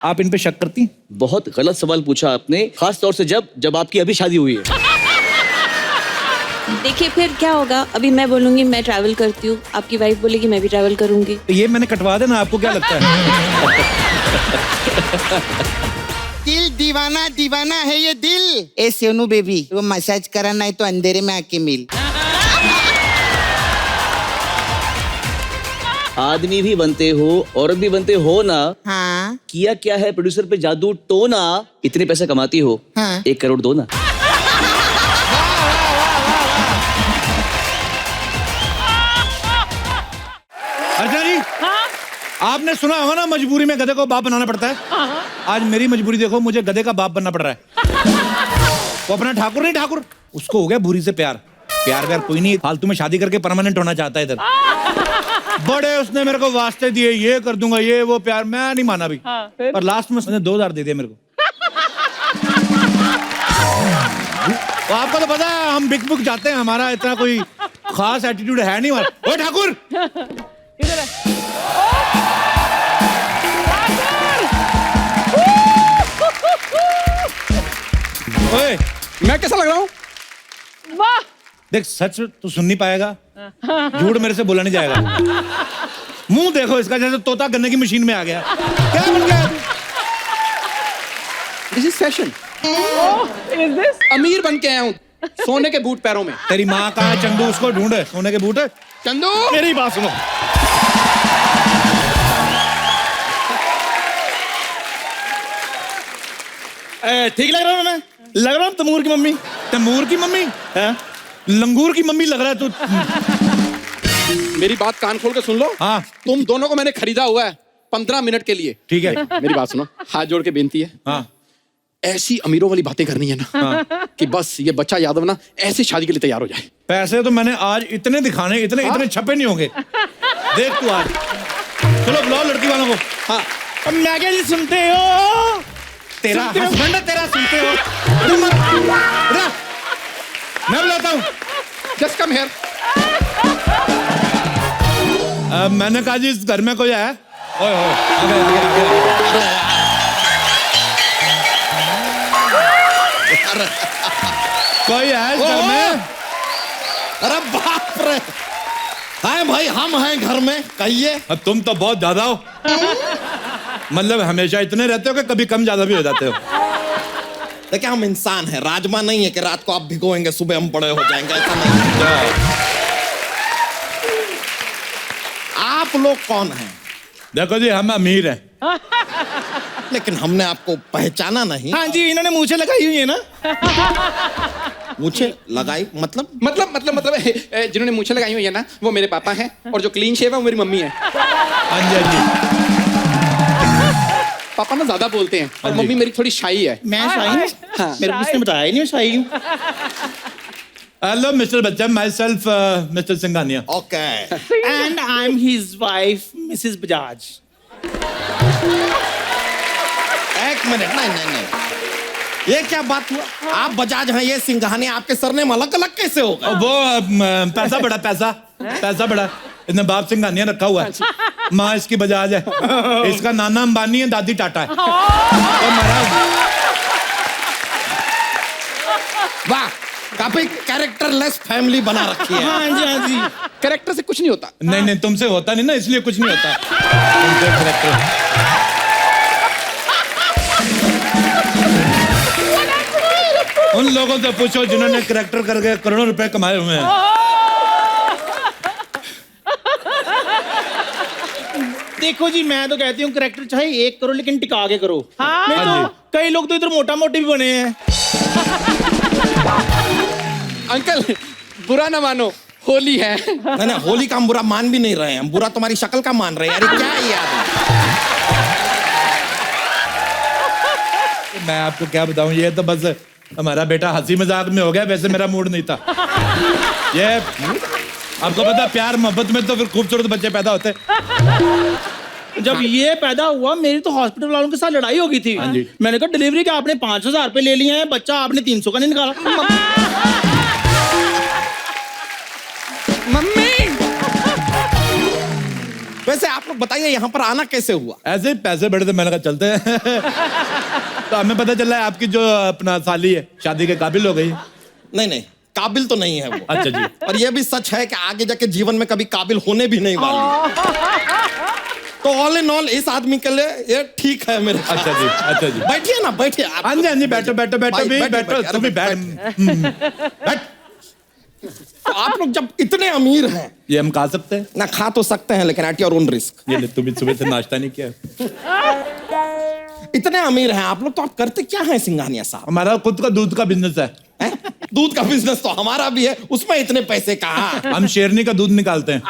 आप इन पे शक करती? बहुत गलत सवाल पूछा आपने, खास तौर से जब आपकी अभी शादी हुई है। देखिए फिर क्या होगा, अभी मैं बोलूंगी मैं ट्रैवल करती हूँ, आपकी वाइफ बोलेगी मैं भी ट्रैवल करूंगी। तो ये मैंने कटवा देना, आपको क्या लगता है? दिल दीवाना दीवाना है ये दिल। ए सोनू बेबी, वो मसाज कराना है तो अंधेरे में आके मिल। आदमी भी बनते हो, औरत भी बनते हो ना। हाँ किया क्या है प्रोड्यूसर पे जादू टोना। इतने पैसे कमाती हो, हाँ। 1 करोड़ दो ना। अर्चना जी, आपने सुना होगा ना मजबूरी में गधे को बाप बनाना पड़ता है। आज मेरी मजबूरी देखो, मुझे गधे का बाप बनना पड़ रहा है। वो अपना ठाकुर नहीं ठाकुर, उसको हो गया भूरी से प्यार। प्यार कोई नहीं, फालतू में शादी करके परमानेंट होना चाहता है इधर। बड़े उसने मेरे को वास्ते दिए, ये कर दूंगा ये वो, प्यार मैं नहीं माना भी। पर लास्ट में उसने 2000 दे दिया मेरे को। तो आपको तो पता है हम बिक बुक जाते हैं, हमारा इतना कोई खास एटीट्यूड है नहीं हमारा। ओए ठाकुर, किधर है? ओए मैं कैसा लग रहा हूँ? वाह, देख, सच तो सुन नहीं पाएगा, झूठ मेरे से बोला नहीं जाएगा। मुंह देखो इसका, जैसे तोता गन्ने की मशीन में आ गया। क्या बन गया? This is fashion. Is this? अमीर बन के आया हूँ, सोने के बूट पैरों में। तेरी माँ कहाँ है? चंदू, उसको ढूंढे, सोने के बूट है। चंदू, मेरी बात सुनो। ठीक लग रहा हूँ मैं? लग रहा हूँ तमूर की मम्मी। तैमूर की मम्मी? हाँ? लंगूर की मम्मी लग रहा है तू। मेरी बात कान खोल के सुन लो। हाँ तुम दोनों को मैंने खरीदा हुआ है 15 मिनट के लिए। ठीक है। मेरी बात सुनो, हाथ जोड़ के बेनती है, हाँ ऐसी अमीरों वाली बातें करनी है ना, कि बस ये बच्चा यादव ना ऐसी शादी के लिए तैयार हो जाए। पैसे तो मैंने आज इतने दिखाने, इतने छपे नहीं होंगे। देख तू आज। चलो बुलाओ लड़की वालों को। हाँ, अब मैं क्या जी सुनते हो? तेरा सुनते हो? हस्बैंड है, तेरा सुनते हो? मैं बुलाता हूँ। Just come here. मैंने कहा जी इस घर में कोई है? ओए ओए, आगे आगे आगे आगे। कोई है इस घर में? अरे बाप रे, हाय भाई, हम हैं घर में, कहिए। अब तुम तो बहुत ज्यादा हो। मतलब हमेशा इतने रहते हो कि कभी कम ज्यादा भी हो जाते हो। देखिए हम इंसान हैं, राजमा नहीं है कि रात को आप भिगोएंगे सुबह हम बड़े हो जाएंगे, ऐसा नहीं है। आप लोग कौन हैं? देखो जी, हम अमीर हैं। लेकिन हमने आपको पहचाना नहीं। हाँ जी, इन्होंने मूछें लगाई हुई है ना। मुझे लगाई मतलब? मतलब जिन्होंने मूछें लगाई हुई है ना, वो मेरे पापा हैं, और जो क्लीन शेव है वो मेरी मम्मी है। हाँ जी, हाँ जी। पापा ना ज्यादा बोलते हैं और मम्मी मेरी थोड़ी शाई है। मैं शाही हूँ? हाँ। मेरे को किसने बताया ही नहीं मैं शाही हूँ। Hello mister Bachchan, my self mister Singhania. Okay. And I am his wife Mrs Bajaj. एक मिनट, नहीं, ये क्या बात हुआ? आप बजाज हैं, ये सिंघानिया, आपके सरनेम अलग अलग कैसे हो गए? वो पैसा बड़ा, पैसा बड़ा, इसने बाप सिंघानिया रखा हुआ है। माँ इसकी बजाज है, इसका नाना अंबानी है, दादी टाटा है। तो महाराज, वाह, काफी कैरेक्टरलेस फैमिली बना रखी है। हाँ जी, हाँ जी। कैरेक्टर से कुछ नहीं होता। नहीं तुमसे होता नहीं ना, इसलिए कुछ नहीं होता। तुमसे कैरेक्टर। उन लोगों से पूछो जिन्होंने कैरेक्टर करके करोड़ों रुपए कमाए हुए हैं। देखो जी, मैं तो कहती हूँ कैरेक्टर चाहे 1 करो लेकिन टिका के करो। नहीं हाँ तो कई लोग तो इधर मोटा मोटे भी बने हैं। अंकल बुरा ना मानो, होली है। नहीं, होली का हम बुरा मान भी नहीं रहे हैं, हम बुरा तुम्हारी शक्ल का मान रहे हैं। यार क्या है यार? मैं आपको क्या बताऊं, ये तो बस हमारा बेटा हंसी मजाक में हो गया, वैसे मेरा मूड नहीं था। ये आपको पता, प्यार मोहब्बत में तो फिर खूबसूरत बच्चे पैदा होते। जब ये पैदा हुआ, मेरी तो हॉस्पिटल वालों के साथ लड़ाई हो गई थी। हाँ जी। मैंने कहा डिलीवरी का आपने 5,000 रुपए ले लिए हैं, बच्चा आपने 300 का नहीं निकाला। मम्मी वैसे आप लोग बताइए यहाँ पर आना कैसे हुआ? ऐसे ही पैसे बड़े थे, मैंने कहा चलते हैं। तो हमें पता चला है आपकी जो अपना साली है शादी के काबिल हो गई। नहीं नहीं, काबिल तो नहीं है वो। अच्छा जी। और ये भी सच है कि आगे जाके जीवन में कभी काबिल होने भी नहीं वाली। तो ऑल इन ऑल इस आदमी के लिए ये ठीक है मेरे। अच्छा जी, अच्छा जी। बैठिए ना, बैठिए आप। हाँ जी, हाँ जी, बैठो बैठो बैठो भी बैठो, तुम भी बैठ। बैठ। तो आप लोग जब इतने अमीर हैं, ये हम खा सकते हैं? ना खा तो सकते हैं लेकिन एट योर ओन रिस्क। ये ले, तुम सुबह से नाश्ता नहीं किया? इतने अमीर हैं आप लोग, तो आप करते क्या हैं सिंघानिया साहब? हमारा खुद का दूध का बिजनेस है। हैं? दूध का बिजनेस तो हमारा भी है, उसमें इतने पैसे कहाँ? हम शेरनी का दूध निकालते हैं।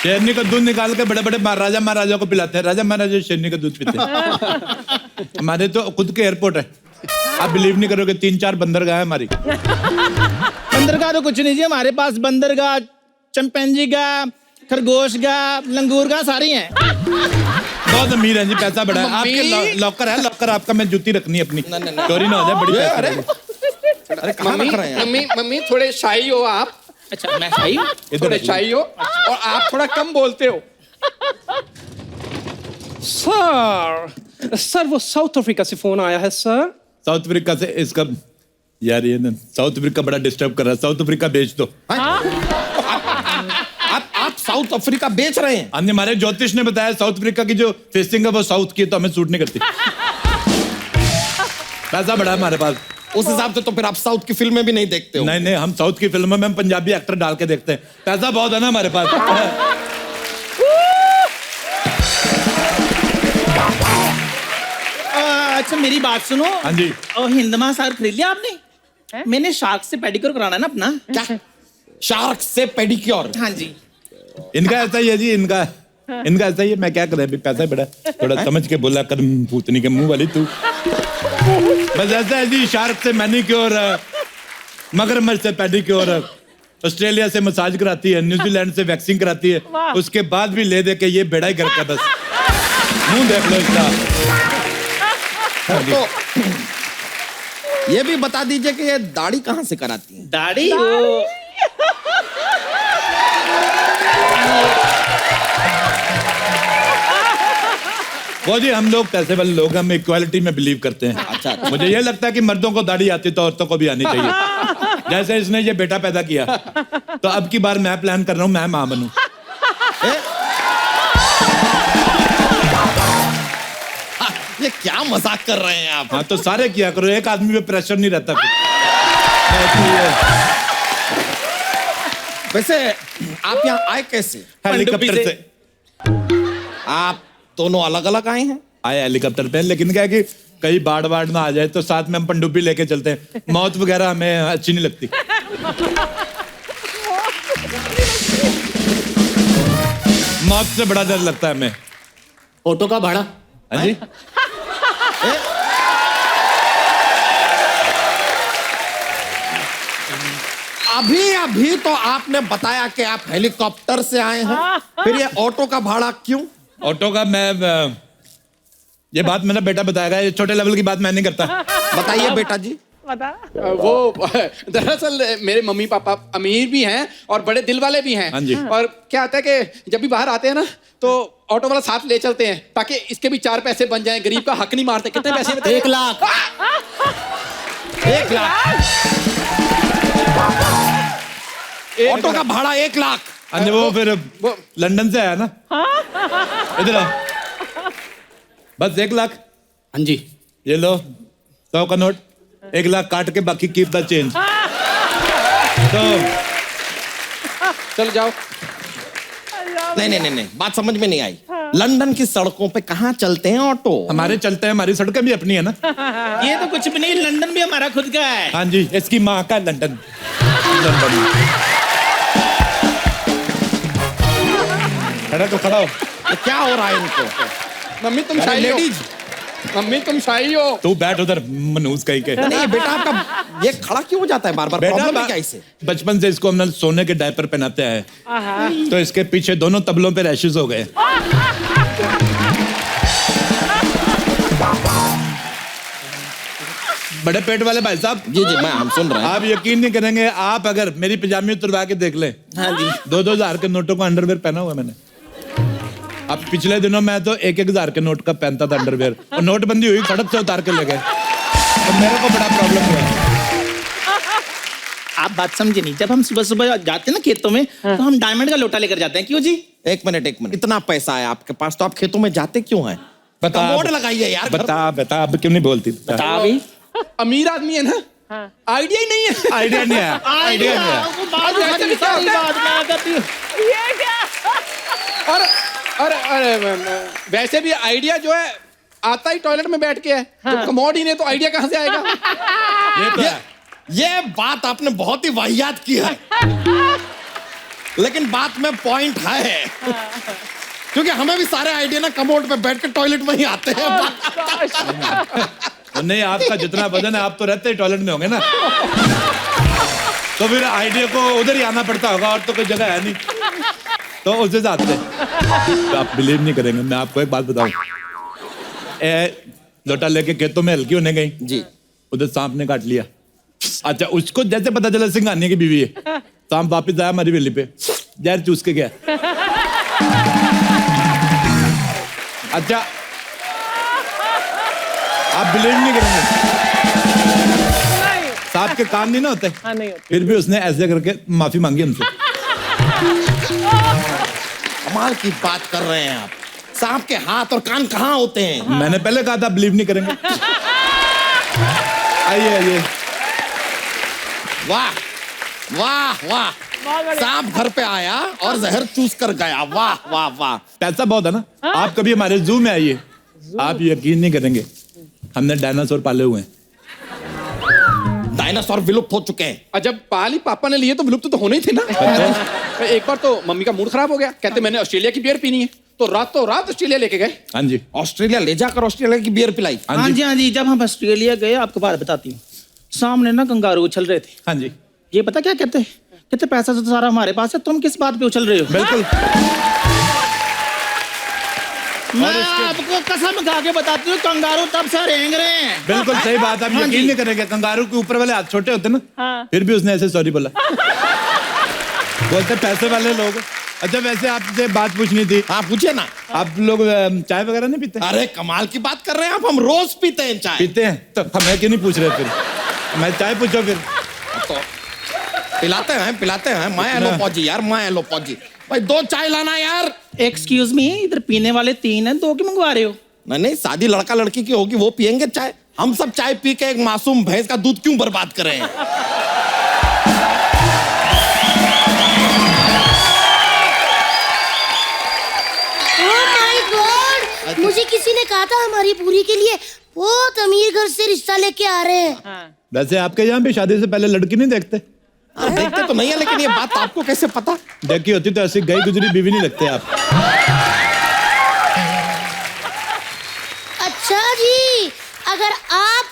शेरनी का दूध निकाल के बड़े बड़े राजा महाराजा को पिलाते हैं। राजा महाराजा शेरनी का दूध पीते हैं। हमारे तो खुद के एयरपोर्ट है। आप बिलीव नहीं करोगे, 3-4 बंदरगाह है हमारी। बंदरगाह तो कुछ नहीं जी, हमारे पास बंदरगाह, चिंपैंजी का, खरगोश का, लंगूर का सारी हैं। बहुत अमीर है जी, पैसा बड़ा है। आपके लॉकर है, लॉकर आपका। मैं जूती रखनी है अपनी, चोरी ना हो जाए। बड़ी अरे पैसे अरे कहाँ रख रहे हैं? मम्मी मम्मी थोड़े शाही हो आप। अच्छा मैं सही हूँ? थोड़े शाही हो और आप थोड़ा कम बोलते हो। सर वो साउथ अफ्रीका से फोन आया है सर। साउथ अफ्रीका से इसका यार, ये ना साउथ अफ्रीका बड़ा डिस्टर्ब कर रहा है। साउथ अफ्रीका बेच दो। आप साउथ अफ्रीका बेच रहे हैं? हमने, हमारे ज्योतिष ने बताया साउथ अफ्रीका की जो फेसिंग है वो साउथ की है, तो हमें सूट नहीं करती। पैसा बड़ा है हमारे पास। उस हिसाब से तो फिर आप साउथ की फिल्में भी नहीं देखते हो? नहीं नहीं, हम साउथ की फिल्मों में हम पंजाबी एक्टर डाल के देखते हैं। पैसा बहुत है ना हमारे पास। अच्छा मेरी बात सुनो। हाँ जी। और हिंद महासागर खरीद लिया आपने? मैंने शार्क से पेडिक्योर कराना है ना अपना। क्या? शार्क से पेडिक्योर? हाँ जी। इनका ऐसा ही है जी, इनका ऐसा ही है। मैं क्या करें, अभी पैसा बड़ा, थोड़ा समझ के बोला कर, भूतनी के मुंह वाली तू। बस ऐसा है जी, शार्क से मैनिक्योर, मगरमच्छ से पेडिक्योर, ऑस्ट्रेलिया से मसाज कराती है, न्यूजीलैंड से वैक्सिंग कराती है, उसके बाद भी ले दे के ये बेड़ा ही करता है। बस मुंह देख लो इसका। तो ये भी बता दीजिए कि ये दाढ़ी कहाँ से कराती है? दाढ़ी वो जी, हम लोग पैसे वाले लोग, हम इक्वालिटी में बिलीव करते हैं। अच्छा। मुझे ये लगता है कि मर्दों को दाढ़ी आती तो औरतों को भी आनी चाहिए। जैसे इसने ये बेटा पैदा किया, तो अब की बार मैं प्लान कर रहा हूँ मैं मां बनूं। ये क्या मजाक कर रहे हैं आप? हाँ तो सारे किया करो, एक आदमी पे प्रेशर नहीं रहता फिर। वैसे आप यहाँ आए कैसे? हेलीकॉप्टर से आप दोनों अलग अलग आए हैं? आए हेलीकॉप्टर पे, लेकिन क्या है कि कहीं बाढ़ ना आ जाए तो साथ में हम पनडुब्बी लेके चलते हैं। मौत वगैरह हमें अच्छी नहीं लगती। मौत से बड़ा डर लगता है हमें। ऑटो का भाड़ा? हाँ जी। अभी तो आपने बताया कि आप हेलीकॉप्टर से आए हैं, फिर ये ऑटो का भाड़ा क्यों? ऑटो का ये बात मेरा बेटा बताएगा, ये छोटे लेवल की बात मैं नहीं करता। बताइए बेटा जी। बता। वो दरअसल मेरे मम्मी पापा अमीर भी हैं और बड़े दिल वाले भी हैं। हाँ जी। और क्या होता है कि जब भी बाहर आते हैं ना तो ऑटो वाला साथ ले चलते हैं ताकि इसके भी 4 पैसे बन जाएं। गरीब का हक नहीं मारते। कितने पैसे बताइए? 1 लाख। 1 लाख ऑटो का भाड़ा 1 लाख। हाँ जी, वो फिर वो लंदन से आया ना। इधर आओ। बस 1 लाख। हाँ जी। ये लो 100 का नोट, 1 लाख काट के बाकी कीप द चेंज। तो चल जाओ। नहीं, बात समझ में नहीं आई। लंदन की सड़कों पे कहाँ चलते हैं ऑटो? हमारे चलते हैं, हमारी सड़कें भी अपनी है ना। ये तो कुछ भी नहीं, लंदन भी हमारा खुद का है। हाँ जी, इसकी माँ का लंदन। खड़ा तो खड़ा हो। ये क्या हो रहा है इनको? मम्मी तुम शाही हो। लेडीज, मम्मी तुम शाही हो। तू बैठ उधर मनूस कहीं के। नहीं बेटा आपका ये खड़ा क्यों हो जाता है बार बार? प्रॉब्लम है क्या इसे? बचपन से इसको हमने सोने के डायपर पहनाते हैं, तो इसके पीछे दोनों तबलों पे रैशेस हो गए। बड़े पेट वाले भाई साहब, जी जी मैं हम सुन रहे हैं। आप यकीन नहीं करेंगे, आप अगर मेरी पजामी उतरवा के देख लें, हाँ जी 2,000 के नोटों का अंडरवेयर पहना हुआ है मैंने। अब पिछले दिनों मैं तो 1,000 के नोट का पहनता था अंडरवेयर, और नोटबंदी हुई, सड़क से उतार के ले गए, तो मेरे को बड़ा प्रॉब्लम हुआ। आप बात समझे नहीं, जब हम सुबह सुबह जाते हैं ना खेतों में, तो हम डायमंड का लोटा लेकर जाते हैं। क्यों जी? एक मिनट इतना पैसा है आपके पास तो आप खेतों में जाते क्यों हैं? बता बोर्ड लगाइए यार। बता अब क्यों नहीं बोलती? बता अभी। अमीर आदमी है ना, आइडिया ही नहीं है। आइडिया नहीं है, आइडिया नहीं है। वो बात सारी सारी बात मैं करती हूँ। और वैसे भी आइडिया जो है आता ही टॉयलेट में बैठ के है। जब कमोड ही नहीं तो आइडिया कहाँ से आएगा? ये तो है। ये बात आपने बहुत ही वाहियात की है, लेकिन बात में पॉइंट है, क्योंकि हमें भी सारे आइडिया ना कमोड पे बैठ के टॉयलेट में ही आते हैं। नहीं, आपका जितना वजन है, आप तो रहते ही टॉयलेट में होंगे ना, तो फिर आइडिया को उधर ही आना पड़ता होगा, और तो कोई जगह है नहीं, तो उस हिसाब से तो आप बिलीव नहीं करेंगे। मैं आपको एक बात बताऊं, लोटा लेके खेतों में हल्की होने गई जी, उधर सांप ने काट लिया। अच्छा, उसको जैसे पता चला सिंघानिया की बीवी है, सांप वापिस आया हमारी वेली पे, जहर चूस के गया। अच्छा, आप बिलीव नहीं करेंगे, सांप के कान नहीं ना होते, फिर भी उसने ऐसे करके माफी मांगी हमसे। कमाल की बात कर रहे हैं आप। सांप के हाथ और कान कहाँ होते हैं? मैंने पहले कहा था बिलीव नहीं करेंगे। आइए। वाह वाह वाह, सांप घर पे आया और जहर चूस कर गया। वाह वाह वाह। पैसा बहुत है ना। आप कभी हमारे जू में आइए, आप यकीन नहीं करेंगे, हमने डायनासोर पाले हुए हैं। डायनासोर विलुप्त हो चुके हैं। और जब पाली पापा ने लिए तो विलुप्त तो होने ही थे ना। एक बार तो मम्मी का मूड खराब हो गया, कहते मैंने ऑस्ट्रेलिया की बियर पीनी है, तो रात ऑस्ट्रेलिया लेके गए। हाँ जी, ऑस्ट्रेलिया ले जाकर ऑस्ट्रेलिया की बियर पिलाई। हाँ जी, जब हम ऑस्ट्रेलिया गए, आपको बात बताती हूँ, सामने ना कंगारू उछल रहे थे। हाँ जी, ये पता क्या कहते हैं? कहते पैसा तो सारा हमारे पास है, तुम किस बात पे उछल रहे हो? बिल्कुल। मैं आपको कसम खा के बताती हूँ, कंगारू तब से रेंग रहे हैं। बिल्कुल सही बात, आप हाँ यकीन जी। नहीं करेंगे, कंगारू के ऊपर वाले हाथ छोटे होते ना, फिर भी उसने ऐसे सॉरी बोला। बोलते पैसे वाले लोग। अच्छा, वैसे आपसे बात पूछनी थी। हाँ पूछिए ना। आप लोग चाय वगैरह नहीं पीते? अरे कमाल की बात कर रहे हैं आप, हम रोज पीते हैं चाय। पीते हैं तो हमें क्यों नहीं पूछ रहे? फिर मैं चाय पूछो फिर। तो पिलाते हैं। मैं एलो पौजी यार, मैं एलो पौजी। भाई 2 चाय लाना यार। एक्सक्यूज मी, इधर पीने वाले 3 हैं, 2 क्यों मंगवा रहे हो? नहीं, शादी लड़का लड़की की होगी, वो पियेंगे चाय। हम सब चाय पी के एक मासूम भैंस का दूध क्यों बर्बाद कर रहे हैं? मुझे किसी ने कहा था हमारी पूरी के लिए बहुत अमीर घर से रिश्ता लेके आ रहे हैं। वैसे आपके यहाँ भी शादी से पहले लड़की नहीं देखते? देखते तो नहीं है, लेकिन ये बात आपको कैसे पता? देखी होती तो ऐसी गई गुजरी बीवी नहीं लगते आप। अच्छा जी, अगर आप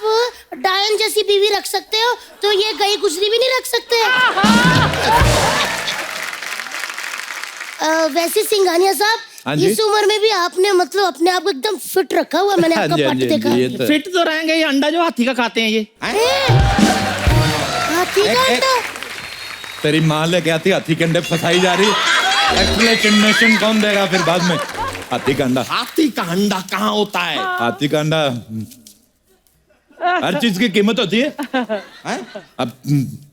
डायन जैसी बीवी रख सकते हो तो ये गई गुजरी भी नहीं रख सकते। वैसे सिंघानिया साहब, हाँ जी? इस उम्र में भी आपने मतलब अपने आप को एकदम फिट रखा हुआ, मैंने हाँ आपका जी, हाँ पट जी, हाँ देखा। जी, ये तो- फिट तो रहेंगे, ये अंडा जो हाथी का खाते हैं ये। हाथी का अंडा? तेरी माँ लेके आती हाथी के अंडे फंसाई जा रही। एक्सप्लेनेशन कौन देगा फिर बाद में? हाथी का अंडा। हाथी का अंडा कहाँ होता है? हाथी का अंडा, हर चीज की कीमत होती है। अब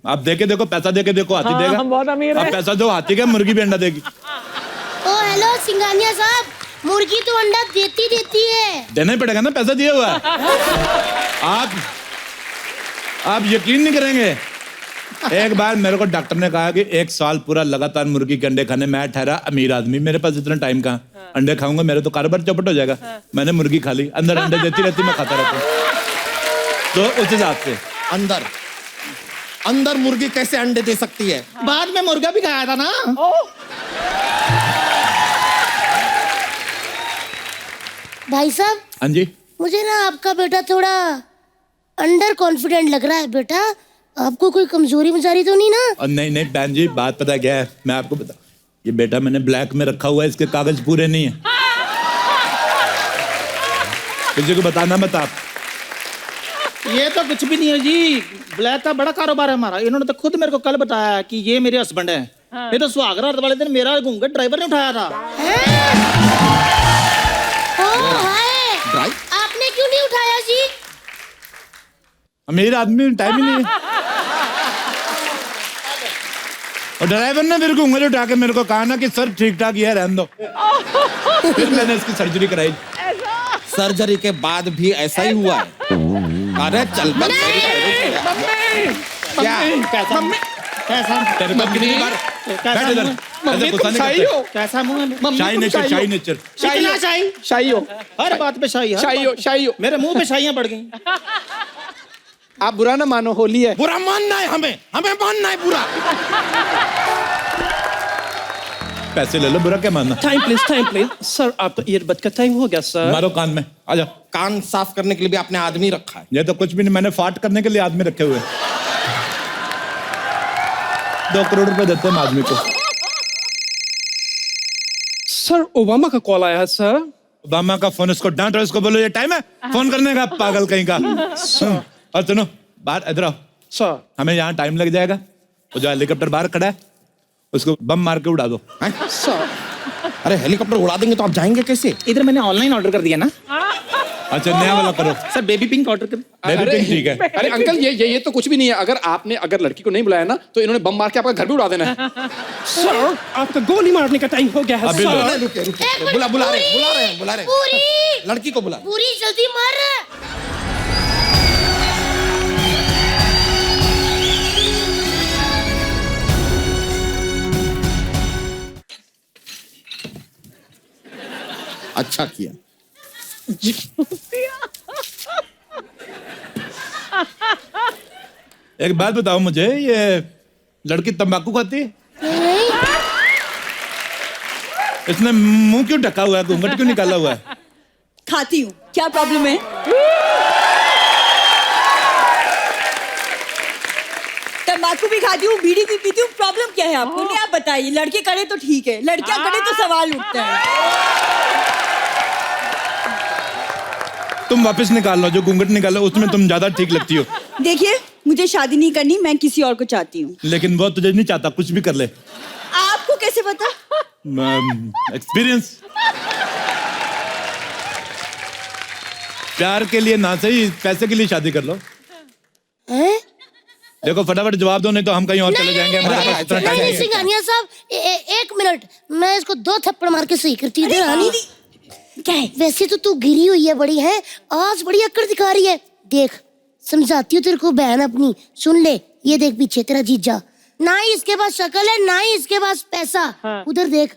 आप देके देखो, पैसा देके देखो, हाथी देगा। बहुत अमीर है। अब पैसा दो हाथी का, मुर्गी भी अंडा देगी। ओ हेलो सिंघानिया साहब, मुर्गी तो अंडा देती है। देना ही पड़ेगा ना, पैसा दिया हुआ है। आप यकीन नहीं करेंगे, एक बार मेरे को डॉक्टर ने कहा कि 1 साल पूरा लगातार मुर्गी के अंडे खाने। मैं ठहरा अमीर आदमी, मेरे पास इतना टाइम कहाँ, अंडे खाऊंगा मेरे तो कारोबार चौपट हो जाएगा। मैंने मुर्गी खा ली, अंदर अंडे देती रहती, मैं खाता रहता हूँ। तो उस हिसाब से अंदर मुर्गी कैसे अंडे दे सकती है? बाद में मुर्गा भी खाया था ना। भाई साहब, हाँ जी, मुझे ना आपका बेटा थोड़ा अंडर कॉन्फिडेंट लग रहा है। बेटा, आपको कोई कमजोरी मजारी तो नहीं ना? और नहीं बहन जी, बात पता क्या है, मैं आपको बता, ये बेटा मैंने ब्लैक में रखा हुआ है, इसके कागज पूरे नहीं है। किसी को बताना मत आप। ये तो कुछ भी नहीं है जी, ब्लैक का बड़ा कारोबार है हमारा। इन्होंने तो खुद मेरे को कल बताया कि ये मेरे हस्बैंड है। ये तो सुहागरात वाले दिन मेरा घूंघट ड्राइवर ने उठाया था। आपने क्यों नहीं उठाया जी? मेरे आदमी में टाइम ही नहीं है। और ड्राइवर ने मेरे को उंगली उठा के मेरे को कहा ना कि सर ठीक ठाक है, रहने दो। फिर मैंने इसकी सर्जरी कराई। सर्जरी के बाद भी ऐसा ही हुआ है। अरे चल बस। क्या कैसा कैसा तेरे को कितनी बार बैठ इधर। ऐसे गुस्सा नहीं करते। कैसा मुंह है? शाही नेचर, शाही नेचर। कितना शाही? शाही हो, हर बात पे शाही, शाही हो। मेरे मुंह पे शाहियां पड़ गई। आप बुरा ना मानो, होली है। बुरा मानना है हमें मानना है बुरा। पैसे ले लो, बुरा क्या मानना। टाइम प्लीज सर, आपका ईयरबड का टाइम हो गया सर। मारो कान में, आ जाओ। कान साफ करने के लिए भी आपने आदमी रखा है। ये तो कुछ भी नहीं, मैंने फाट करने के लिए आदमी रखे हुए। 2 करोड़ रुपए देते हैं आदमी को। सर ओबामा का कॉल आया है सर। ओबामा का फोन, इसको डांटो, इसको बोलो ये टाइम है फोन करने का, पागल कहीं का। और सुनो, बाहर इधर आओ सर। हमें यहाँ टाइम लग जाएगा। वो जो हेलीकॉप्टर बाहर खड़ा है उसको बम मार के उड़ा दो। सर अरे हेलीकॉप्टर उड़ा देंगे तो आप जाएंगे कैसे? इधर मैंने ऑनलाइन ऑर्डर कर दिया ना। अच्छा नया वाला करो। सर बेबी पिंक ऑर्डर कर। बेबी पिंक ठीक है। अरे अंकल ये तो कुछ भी नहीं है। अगर लड़की को नहीं बुलाया ना तो इन्होंने बम मार के आपका घर भी उड़ा देना है। सर आपका गोली मारने का टाइम हो गया है अभी सर। रुके बुला रहे हैं। पूरी लड़की को बुला। पूरी जल्दी मार। अच्छा किया। एक बात बताओ मुझे, ये लड़की तंबाकू खाती है? इसने मुंह क्यों ढका हुआ है, घूंघट क्यों निकाला हुआ है? खाती हूँ, क्या प्रॉब्लम है? तंबाकू भी खाती हूँ, बीड़ी भी पीती हूँ, प्रॉब्लम क्या है आपको? नहीं आप बताइए। लड़के करे तो ठीक है, लड़कियां करे तो सवाल उठता है। तुम वापस निकाल लो, जो घूंघट निकालो उसमें तुम ज्यादा ठीक लगती हो। देखिए मुझे शादी नहीं करनी, मैं किसी और को चाहती हूँ। लेकिन वो तुझे नहीं चाहता, कुछ भी कर ले। आपको कैसे पता? एक्सपीरियंस। प्यार के लिए ना सही, पैसे के लिए शादी कर लो। देखो फटाफट जवाब दो, नहीं तो हम कहीं और चले जाएंगे। हमारे पास इतना टाइम नहीं है। सिंघानिया साहब 1 मिनट, मैं इसको 2 थप्पड़ मार के सही करती हूँ। क्या है? वैसे तो तू गिरी हुई है बड़ी है, आज बड़ी अक्कड़ दिखा रही है। देख समझाती हूँ तेरे को बहन अपनी, सुन ले। ये देख पीछे तेरा जीजा, ना ही इसके पास शक्ल है ना ही इसके पास पैसा। उधर देख,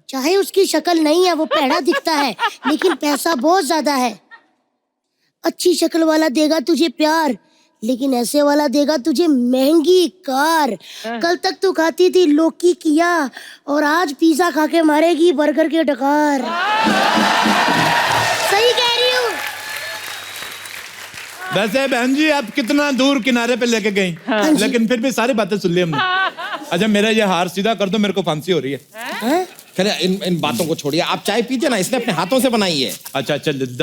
चाहे उसकी शक्ल नहीं है, वो पैड़ा दिखता है, लेकिन पैसा बहुत ज्यादा है। अच्छी शक्ल वाला देगा तुझे प्यार, लेकिन ऐसे वाला देगा तुझे महंगी कार। कल तक तू खाती थी लौकी किया, और आज पिज्जा खा के मारेगी बर्गर के डकार। सही कह रही हूँ। वैसे बहन जी आप कितना दूर किनारे पे लेके गई, लेकिन फिर भी सारी बातें सुन ली हमने। अच्छा मेरा ये हार सीधा कर दो, मेरे को फांसी हो रही है। चलिए इन बातों को छोड़िए, आप चाय पीजिए ना, इसने अपने हाथों से बनाई है। अच्छा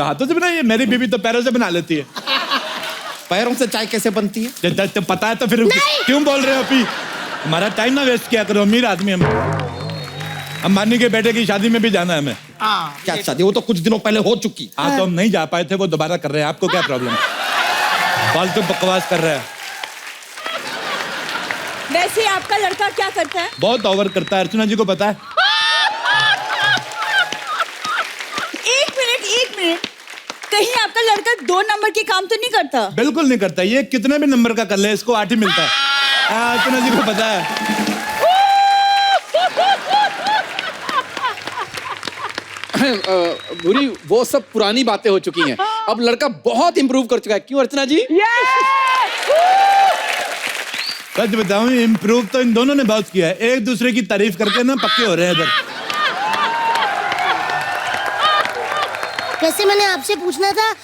हाथों से बनाई है? मेरी बीवी तो पैरों से बना लेती है। पैरों से चाय कैसे बनती है? तो पता है तो फिर क्यों बोल रहे हो? अभी हमारा टाइम ना वेस्ट किया करो, अमीर आदमी हम। अंबानी के बेटे की शादी में भी जाना है हमें। क्या शादी? वो तो कुछ दिनों पहले हो चुकी। हाँ तो हम नहीं जा पाए थे, वो दोबारा कर रहे हैं। आपको क्या प्रॉब्लम है? फालतू बकवास कर रहा है। वैसे आपका लड़का क्या करता है? बहुत ओवर करता है, अर्चना जी को पता है। एक मिनट, कहीं आपका लड़का 2 नंबर के काम तो नहीं करता? बिल्कुल नहीं करता, ये कितने भी नंबर का कर ले इसको 8 ही मिलता है। अर्चना जी को पता है। भूरी वो सब पुरानी बातें हो चुकी हैं, अब लड़का बहुत इंप्रूव कर चुका है। क्यों अर्चना जी? सच बताऊं, इम्प्रूव तो इन दोनों ने बहुत किया है। एक दूसरे की तारीफ करके ना पक्के हो रहे हैं इधर। वैसे मैंने आपसे पूछना था,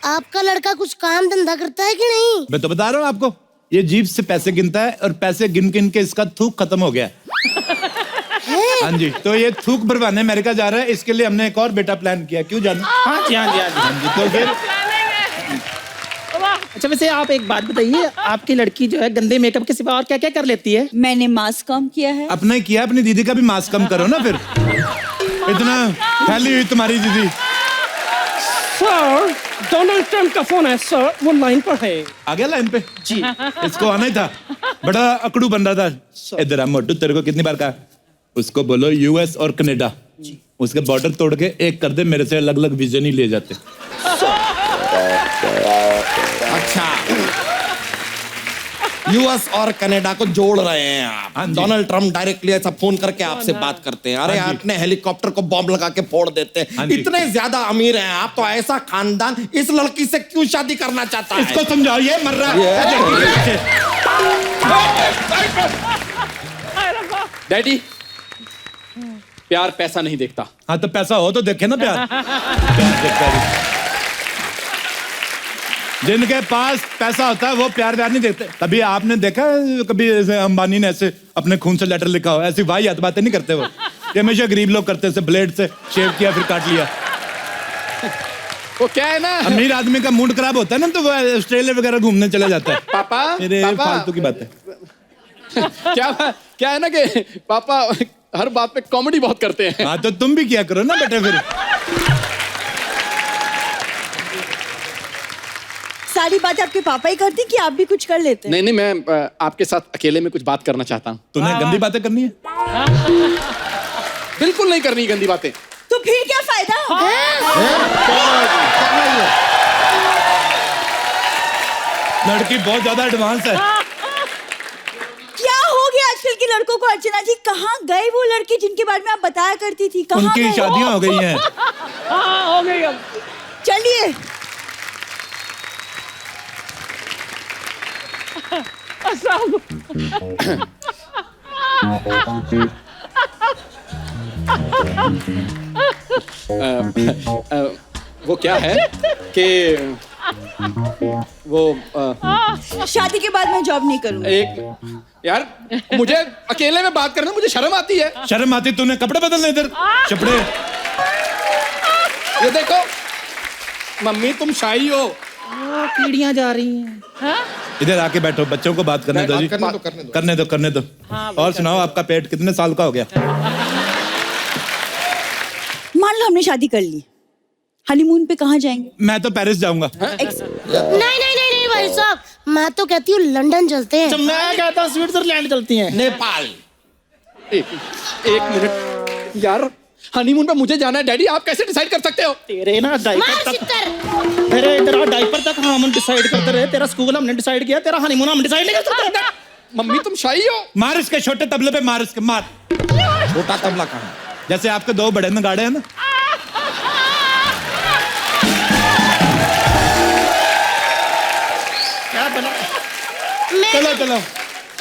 आपका लड़का कुछ काम धंधा करता है कि नहीं? मैं तो बता रहा हूँ आपको, ये जीभ से पैसे गिनता है और पैसे गिन गिन के इसका थूक खत्म हो गया है। हाँ जी, तो ये थूक भरवाने अमेरिका जा रहा है, इसके लिए हमने एक और बेटा प्लान किया। क्यों जाना? हाँ जी हाँ जी हाँ जी। तो फिर अच्छा वैसे आप एक बात बताइए, आपकी लड़की जो है गंदे मेकअप के सिवा और क्या क्या कर लेती है? मैंने मास्क कम किया है। अपना ही किया, अपनी दीदी का भी मास्क कम करो ना फिर। इतना फैली हुई तुम्हारी दीदी। सर डोनाल्ड ट्रम्प का फोन है सर, वो लाइन पर है। आ गया लाइन पे जी। इसको आना ही था, बड़ा अकड़ू बन रहा था। इधर आ मोटू, तेरे को कितनी बार कहा, उसको बोलो यूएस और कनाडा, उसके बॉर्डर तोड़ के एक कर दे, मेरे से अलग अलग वीजा नहीं ले जाते। अच्छा, यूएस और कनाडा को जोड़ रहे हैं आप। हाँ जी। डोनाल्ड ट्रम्प डायरेक्टली ऐसा फोन करके आपसे बात करते हैं, अरे हाँ जी। आपने हेलीकॉप्टर को बॉम्ब लगा के फोड़ देते हाँ हैं, जी। इतने ज्यादा अमीर हैं आप, तो ऐसा खानदान इस लड़की से क्यों शादी करना चाहता है? इसको समझाओ, ये मर रहा है। डैडी, प्यार पैसा नहीं देखता। हाँ तो पैसा हो तो देखे ना प्यार। प्यार देखता है। जिनके पास पैसा होता है वो प्यार नहीं देखते। कभी आपने देखा कभी ऐसे अंबानी ने ऐसे अपने खून से लेटर लिखा हो? ऐसी वाहियात बातें नहीं करते वो। ये हमेशा गरीब लोग करते हैं, ब्लेड से शेव किया फिर काट लिया। वो क्या है ना, अमीर आदमी का मूड खराब होता है ना तो वो ऑस्ट्रेलिया वगैरह घूमने चले जाता है। पापा, मेरे पापा। फालतू की बात है। क्या है ना कि पापा हर बात पे कॉमेडी बहुत करते हैं। हाँ तो तुम भी किया करो ना बेटे फिर। सारी बात आपके पापा ही करती कि आप भी कुछ कर लेते? नहीं, मैं आपके साथ अकेले में कुछ बात करना चाहता हूँ। तूने गंदी बातें करनी है? बिल्कुल नहीं करनी गंदी बातें। तो फिर क्या फायदा? लड़की बहुत ज्यादा एडवांस है। क्या हो गया आजकल के लड़कों को? अर्चना जी, कहाँ गए वो लड़के जिनके बारे में आप बताया करती थी? कहाँ उनकी गए? शादियां हो गई हैं। हाँ हो गई अब। चलिए। वो क्या है कि वो शादी के बाद मैं जॉब नहीं करूंगी। एक यार, मुझे अकेले में बात करने में मुझे शर्म आती है। शर्म आती? तूने कपड़े बदलने इधर चपड़े। ये देखो मम्मी, तुम शाही हो। कीड़ियां जा रही हैं। इधर आके बैठो, बच्चों को बात करने दो जी। करने दो। और सुनाओ, आपका पेट कितने साल का हो गया? मान लो हमने शादी कर ली, हनीमून पे कहाँ जाएंगे? मैं तो पेरिस जाऊंगा। नहीं भाई साहब, मैं तो कहती हूँ लंदन चलते हैं। मैं कहता हूँ स्विट्जरलैंड चलती हैं। नेपाल। एक मिनट यार, हनीमून पे मुझे जाना है। डैडी, आप कैसे डिसाइड कर सकते हो? तेरे ना मार डायपर तक, सितर। तेरे तेरा डायपर तक हम डिसाइड करते रहे, तेरा स्कूल हमने डिसाइड किया, तेरा हनीमून हम डिसाइड नहीं कर सकते। मम्मी, तुम शाही हो। मार इसके छोटे तबले पे, मार इसके, मार। छोटा तबला कहाँ? जैसे आपके दो बड़े नगाड़े हैं ना। क्या बना? चलो।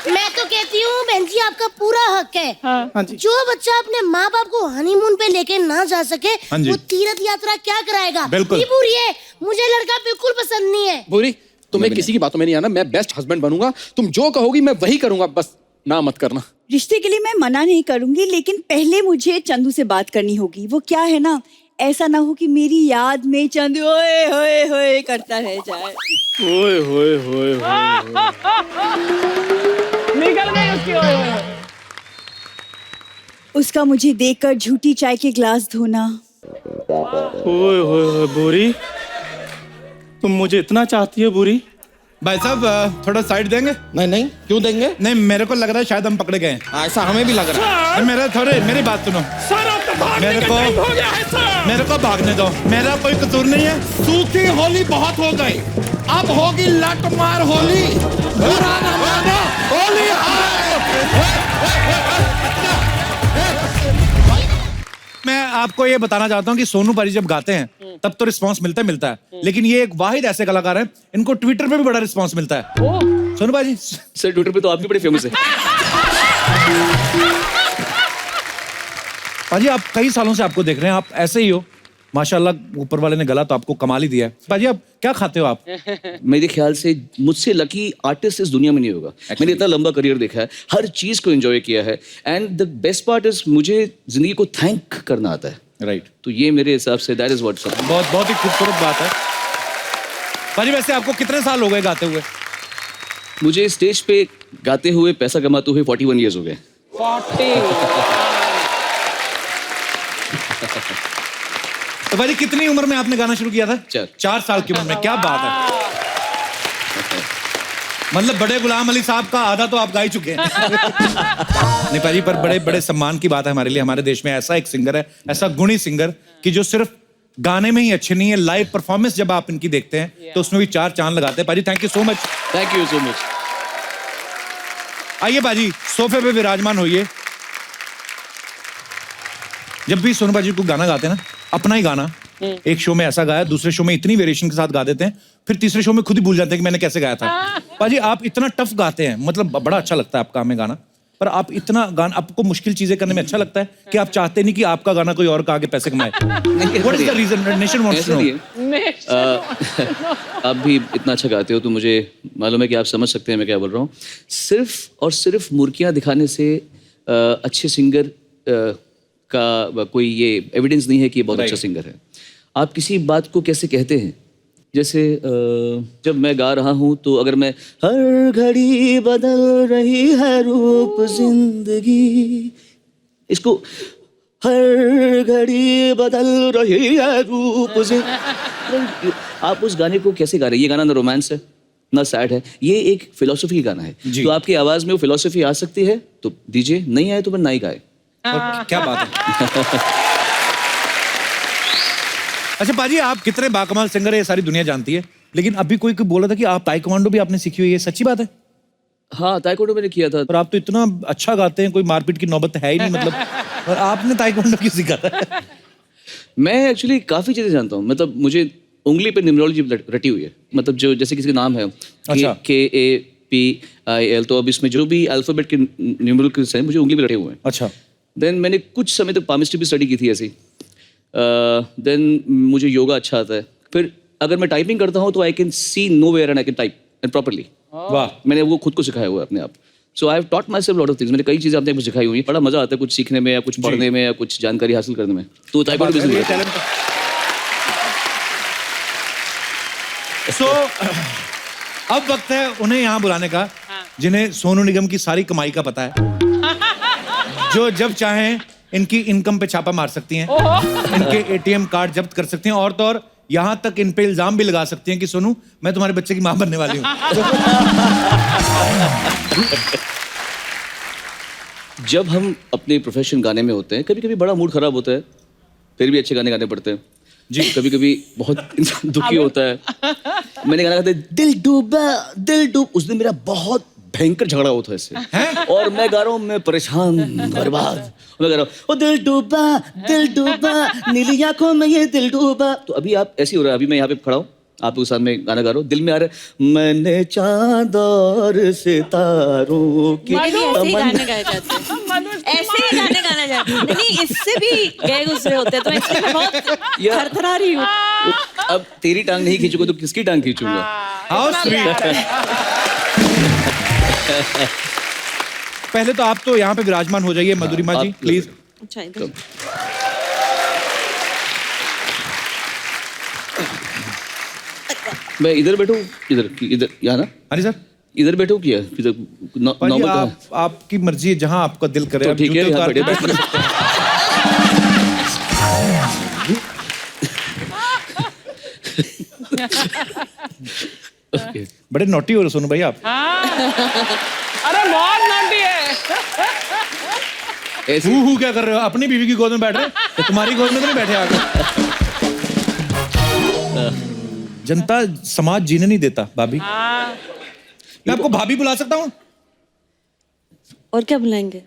मैं तो कहती हूँ बहन जी, आपका पूरा हक है। हाँ जी। जो बच्चा अपने माँ बाप को हनीमून पे लेके ना जा सके, हाँ जी। वो तीर्थ यात्रा क्या कराएगा? बिल्कुल। नहीं पूरी है, मुझे लड़का बिल्कुल पसंद नहीं है। भूरी, तुम्हें किसी की बातों में नहीं आना। मैं बेस्ट हस्बैंड बनूंगा, तुम जो कहोगी मैं वही करूंगा, बस ना मत करना। रिश्ते के लिए मैं मना नहीं करूंगी, लेकिन पहले मुझे चंदू से बात करनी होगी। वो क्या है ना, ऐसा ना हो कि मेरी याद में चंदू ओए होए होए करता रह जाए। ओए होए होए निकल गई उसकी ओए ओए। उसका मुझे देखकर झूठी चाय के ग्लास धोना। ओए होए बुरी, तुम मुझे इतना चाहती हो बुरी? भाई साहब थोड़ा साइड देंगे? नहीं, क्यों देंगे? नहीं, मेरे को लग रहा है शायद हम पकड़े गए हैं। ऐसा हमें भी लग रहा है। मेरी बात सुनो। सर अब तो भागने मेरे का को- टाइम हो गया है सर। मेरे को भागने दो, मेरा कोई कसूर नहीं है। सूखी होली बहुत हो गई, अब होगी लटमार होली। बुरा ना मानो, होली मैं आपको ये बताना चाहता हूँ कि सोनू पाजी जब गाते हैं तब तो रिस्पांस मिलता है, लेकिन ये एक वाहिद ऐसे कलाकार हैं, इनको ट्विटर पे भी बड़ा रिस्पांस मिलता है। सोनू पाजी सर ट्विटर पे तो आप भी बड़े फेमस है। पाजी आप कई सालों से आपको देख रहे हैं, आप ऐसे ही हो माशाल्लाह, ऊपर वाले ने गला तो आपको कमाल ही दिया है। पाजी आप क्या खाते हो आप? मेरे ख्याल से मुझसे लकी आर्टिस्ट इस दुनिया में नहीं होगा। मैंने इतना लंबा करियर देखा है, हर चीज को एंजॉय किया है, and the best part is मुझे जिंदगी को थैंक करना आता है। राइट। तो ये मेरे हिसाब say that is what's up. बहुत ही खूबसूरत बात है। पाजी वैसे आपको कितने साल हो गए गाते हुए? मुझे स्टेज पे गाते हुए पैसा कमाते हुए 41 ईयर्स हो गए। 40 तो भाई कितनी उम्र में आपने गाना शुरू किया था? 4 साल की उम्र में। क्या बात है, मतलब बड़े गुलाम अली साहब का आधा तो आप गा ही चुके हैं। नहीं पाजी, पर बड़े बड़े सम्मान की बात है हमारे लिए। हमारे देश में ऐसा एक सिंगर है, ऐसा गुणी सिंगर कि जो सिर्फ गाने में ही अच्छे नहीं है, लाइव परफॉर्मेंस जब आप इनकी देखते हैं तो उसमें भी 4 चांद लगाते हैं। पाजी thank you so much. Thank you so much. आइए पाजी, सोफे पे विराजमान होइए। जब भी सोनू पाजी को गाना गाते हैं ना, अपना ही गाना, एक शो में ऐसा गाया, दूसरे शो में इतनी वेरिएशन के साथ गा देते हैं, फिर तीसरे शो में खुद ही भूल जाते हैं कि मैंने कैसे गाया था। पाजी आप इतना टफ गाते हैं, मतलब बड़ा अच्छा लगता है आपका हमें गाना, पर आप इतना गाना, आपको मुश्किल चीजें करने में अच्छा लगता है कि आप चाहते नहीं कि आपका गाना कोई और गा के पैसे कमाए? What is the reason? Nation wants to know. आप भी इतना अच्छा गाते हो तो मुझे मालूम है कि आप समझ सकते हैं मैं क्या बोल रहा हूँ। सिर्फ और सिर्फ मुर्कियाँ दिखाने से अच्छे सिंगर का कोई ये एविडेंस नहीं है कि ये बहुत अच्छा सिंगर है। आप किसी बात को कैसे कहते हैं, जैसे जब मैं गा रहा हूँ तो अगर मैं हर घड़ी बदल रही है रूप जिंदगी, इसको हर घड़ी बदल रही है रूप जिंदगी, आप उस गाने को कैसे गा रहे हैं? ये गाना ना रोमांस है ना सैड है, ये एक फिलोसफी गाना है। तो आपकी आवाज में वो फिलोसफी आ सकती है तो दीजिए, नहीं आए तो मैं ना ही गाए। क्या बात है। अच्छा पाजी, आप कितने बाकमाल सिंगर है ये सारी दुनिया जानती है, लेकिन अभी कोई बोला था कि आप ताइक्वांडो भी आपने सीखी हुई है, सच्ची बात है? हाँ, ताइक्वांडो मैंने किया था। पर आप तो इतना अच्छा गाते हैं, कोई मारपीट की नौबत है ही नहीं, मतलब और आपने ताइक्वांडो क्यों सीखा था? मैं एक्चुअली काफी चीजें जानता हूँ, मतलब मुझे उंगली पे न्यूमरोलॉजी रटी हुई है, मतलब जो जैसे किसी का नाम है KAPIL, तो अब इसमें जो भी अल्फाबेट के न्यूमरल्स हैं मुझे उंगली पे रटे हुए हैं। अच्छा। देन मैंने कुछ समय तक पामिस्ट्री भी स्टडी की थी ऐसी। देन मुझे योगा अच्छा आता है। फिर अगर मैं टाइपिंग करता हूँ तो I can see nowhere and I can type and properly. वाह, मैंने वो खुद को सिखाया हुआ है अपने आप। So I have taught myself lot of things. मैंने कई चीजें अपने आप सिखाई हुई है। बड़ा मजा आता है कुछ सीखने में या कुछ पढ़ने में या कुछ जानकारी हासिल करने में। तो ताइक्वांडो भी सो अब वक्त है उन्हें यहाँ बुलाने का जिन्हें सोनू निगम की सारी कमाई का पता है, जो जब चाहें इनकी इनकम पे छापा मार सकती हैं, इनके ATM कार्ड जब्त कर सकती हैं, और तो और यहाँ तक इन पे इल्जाम भी लगा सकती हैं कि सोनू मैं तुम्हारे बच्चे की माँ बनने वाली हूँ। जब हम अपने प्रोफेशन गाने में होते हैं, कभी कभी बड़ा मूड खराब होता है, फिर भी अच्छे गाने गाने पड़ते हैं जी। कभी कभी बहुत इंसान दुखी होता है। मैंने गाना गाते दिल डूबा दिल डूब, उस दिन मेरा बहुत भयंकर झगड़ा हुआ था इससे, और मैं गा रहा हूँ, मैं परेशान बर्बाद, मैं गा रहा हूँ ओ दिल डूबा नीली आंखों में ये दिल डूबा। तो अभी आप ऐसे हो रहा है, अभी मैं यहाँ पे खड़ा हूँ आपके साथ में गाना गा रहा हूँ, दिल में आ रहा है मैंने चांद और सितारों की ऐसे ही गाने गाए जाते हैं, ऐसे ही गाने गाना जाते हैं। नहीं, इससे भी गए गुजरे होते हैं, तो इसलिए मैं बहुत थरथरा रही हूँ। अब तेरी टांग नहीं खींचूंगा तो किसकी टांग खींचूंगा? How sweet. पहले तो आप तो यहाँ पे विराजमान हो जाइए मधुरिमा जी, प्लीज। अच्छा, इधर मैं इधर बैठूं, इधर यहाँ ना? हाँ सर, इधर बैठो क्या? नॉर्मल आपकी मर्जी है, जहाँ आपका दिल करे। तो ठीक है, यहाँ बैठे बैठ बड़े नोटी हो रहे सोनू भाई आप। अरे बहुत नोटी है। ऐसे हु क्या कर रहे हो? अपनी बीवी की गोद में बैठ रहे हो, तुम्हारी गोद में तो नहीं बैठे आगे। जनता समाज जीने नहीं देता भाभी। मैं आपको भाभी बुला सकता हूँ? और क्या बुलाएंगे?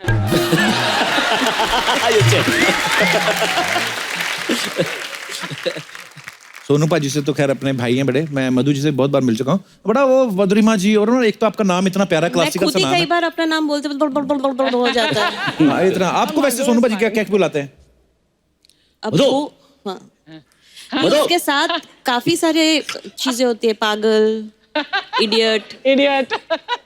सोनू पाजी से तो खैर अपने भाई हैं बड़े, मैं मधु जी से बहुत बार मिल चुका हूँ। बड़ा वो मधुरिमा जी, और ना एक तो आपका नाम इतना प्यारा क्लासिकल सा नाम है। कई बार अपना नाम बोलते हो जाता है। इतना आपको वैसे सोनू पाजी क्या क्या बुलाते हैं? अब वो इसके साथ काफी सारे चीजें होती है, पागल, इडियट।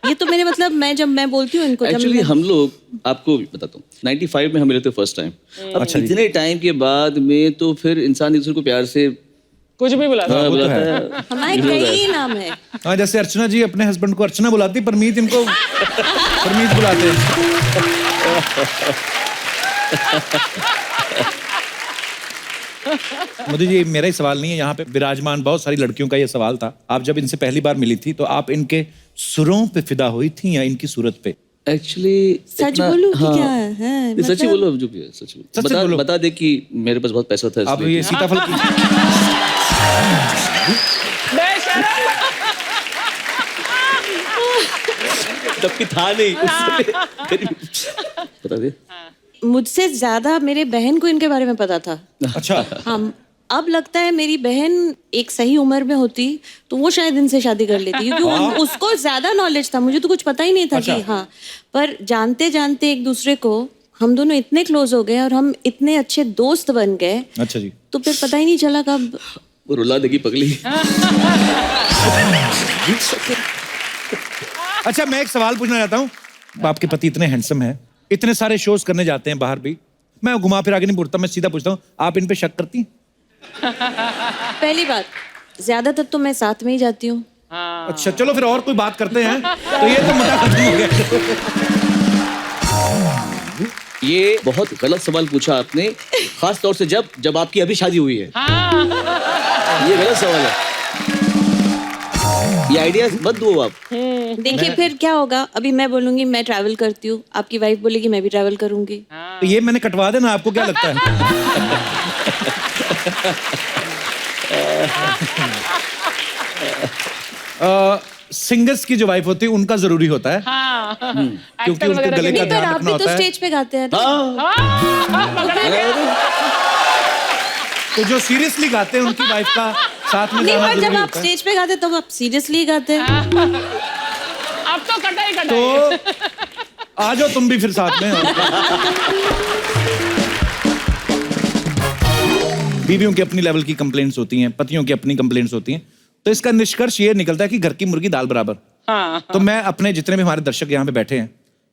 ये तो मेरे मतलब जब मैं बोलती हूँ इनको, एक्चुअली हम लोग, आपको बताता हूँ, 95 में हम मिले थे फर्स्ट टाइम। अब इतने टाइम के बाद में तो फिर इंसान एक दूसरे को प्यार से कुछ भी बुला हाँ, वो तो बुलाता है। है। हमारे कई नाम है। हाँ, जैसे अर्चना जी अपने हस्बैंड को अर्चना बुलाती, परमीत इनको परमीत बुलाते हैं। मोदी जी, मेरा ही सवाल नहीं है, यहाँ पे विराजमान बहुत सारी लड़कियों का ये सवाल था। आप जब इनसे पहली बार मिली थी तो आप इनके सुरों पे फिदा हुई थी या इनकी सूरत पे? एक्चुअली सच बोलूं कि क्या है? सच ही बोलो, जो भी है सच बोलो। सच बोलो। बता दे कि मेरे पास बहुत पैसा था आप इसलिए। ये सीताफल की जबकि था नहीं उस समय। बता दे। मुझसे ज्यादा मेरे बहन को इनके बारे में पता था। अच्छा, हम अब लगता है मेरी बहन एक सही उम्र में होती तो वो शायद इनसे शादी कर लेती, क्योंकि उसको ज्यादा नॉलेज था, मुझे तो कुछ पता ही नहीं था कि हाँ। पर जानते जानते एक दूसरे को हम दोनों इतने क्लोज हो गए और हम इतने अच्छे दोस्त बन गए। अच्छा जी। तो फिर पता ही नहीं चला कब। वो रुला देगी पगली। अच्छा, मैं एक सवाल पूछना चाहता हूँ। आपके पति इतने हैंडसम हैं, इतने सारे शोज करने जाते हैं बाहर भी, मैं घुमा फिरा के नहीं पूछता, मैं सीधा पूछता हूँ, आप इन पे शक करती हैं? पहली बात, ज्यादातर तो मैं साथ में ही जाती हूँ। अच्छा, चलो फिर और कोई बात करते हैं। तो ये तो मुद्दा खत्म हो गया। ये बहुत गलत सवाल पूछा आपने, खास तौर से जब आपकी अभी शादी हुई है। ये गलत सवाल है, ये आइडिया मत दो आप। देखिए फिर क्या होगा, अभी मैं बोलूंगी मैं ट्रैवल करती हूँ, आपकी वाइफ बोलेगी मैं भी ट्रैवल करूंगी। तो ये मैंने कटवा देना, आपको क्या लगता है? सिंगर्स की जो वाइफ होती है उनका जरूरी होता है, क्योंकि उनके गले का पर ध्यान आप रखना भी तो होता है। स्टेज पे गाते हैं ना। तो जो सीरियसली गाते हैं उनकी वाइफ का साथ में नहीं, गाना पर जब जरूरी आप होता है। स्टेज पे गाते तब आप सीरियसली गाते हैं। अब तो कटा ही कटा तो आ जाओ तुम भी फिर साथ में। बीवियों की अपनी लेवल की कंप्लेंट्स होती हैं, पतियों की अपनी कंप्लेंट्स होती हैं, तो इसका निष्कर्ष ये निकलता है कि घर की मुर्गी दाल बराबर। तो मैं अपने जितने भी हमारे दर्शक यहाँ पे बैठे हैं,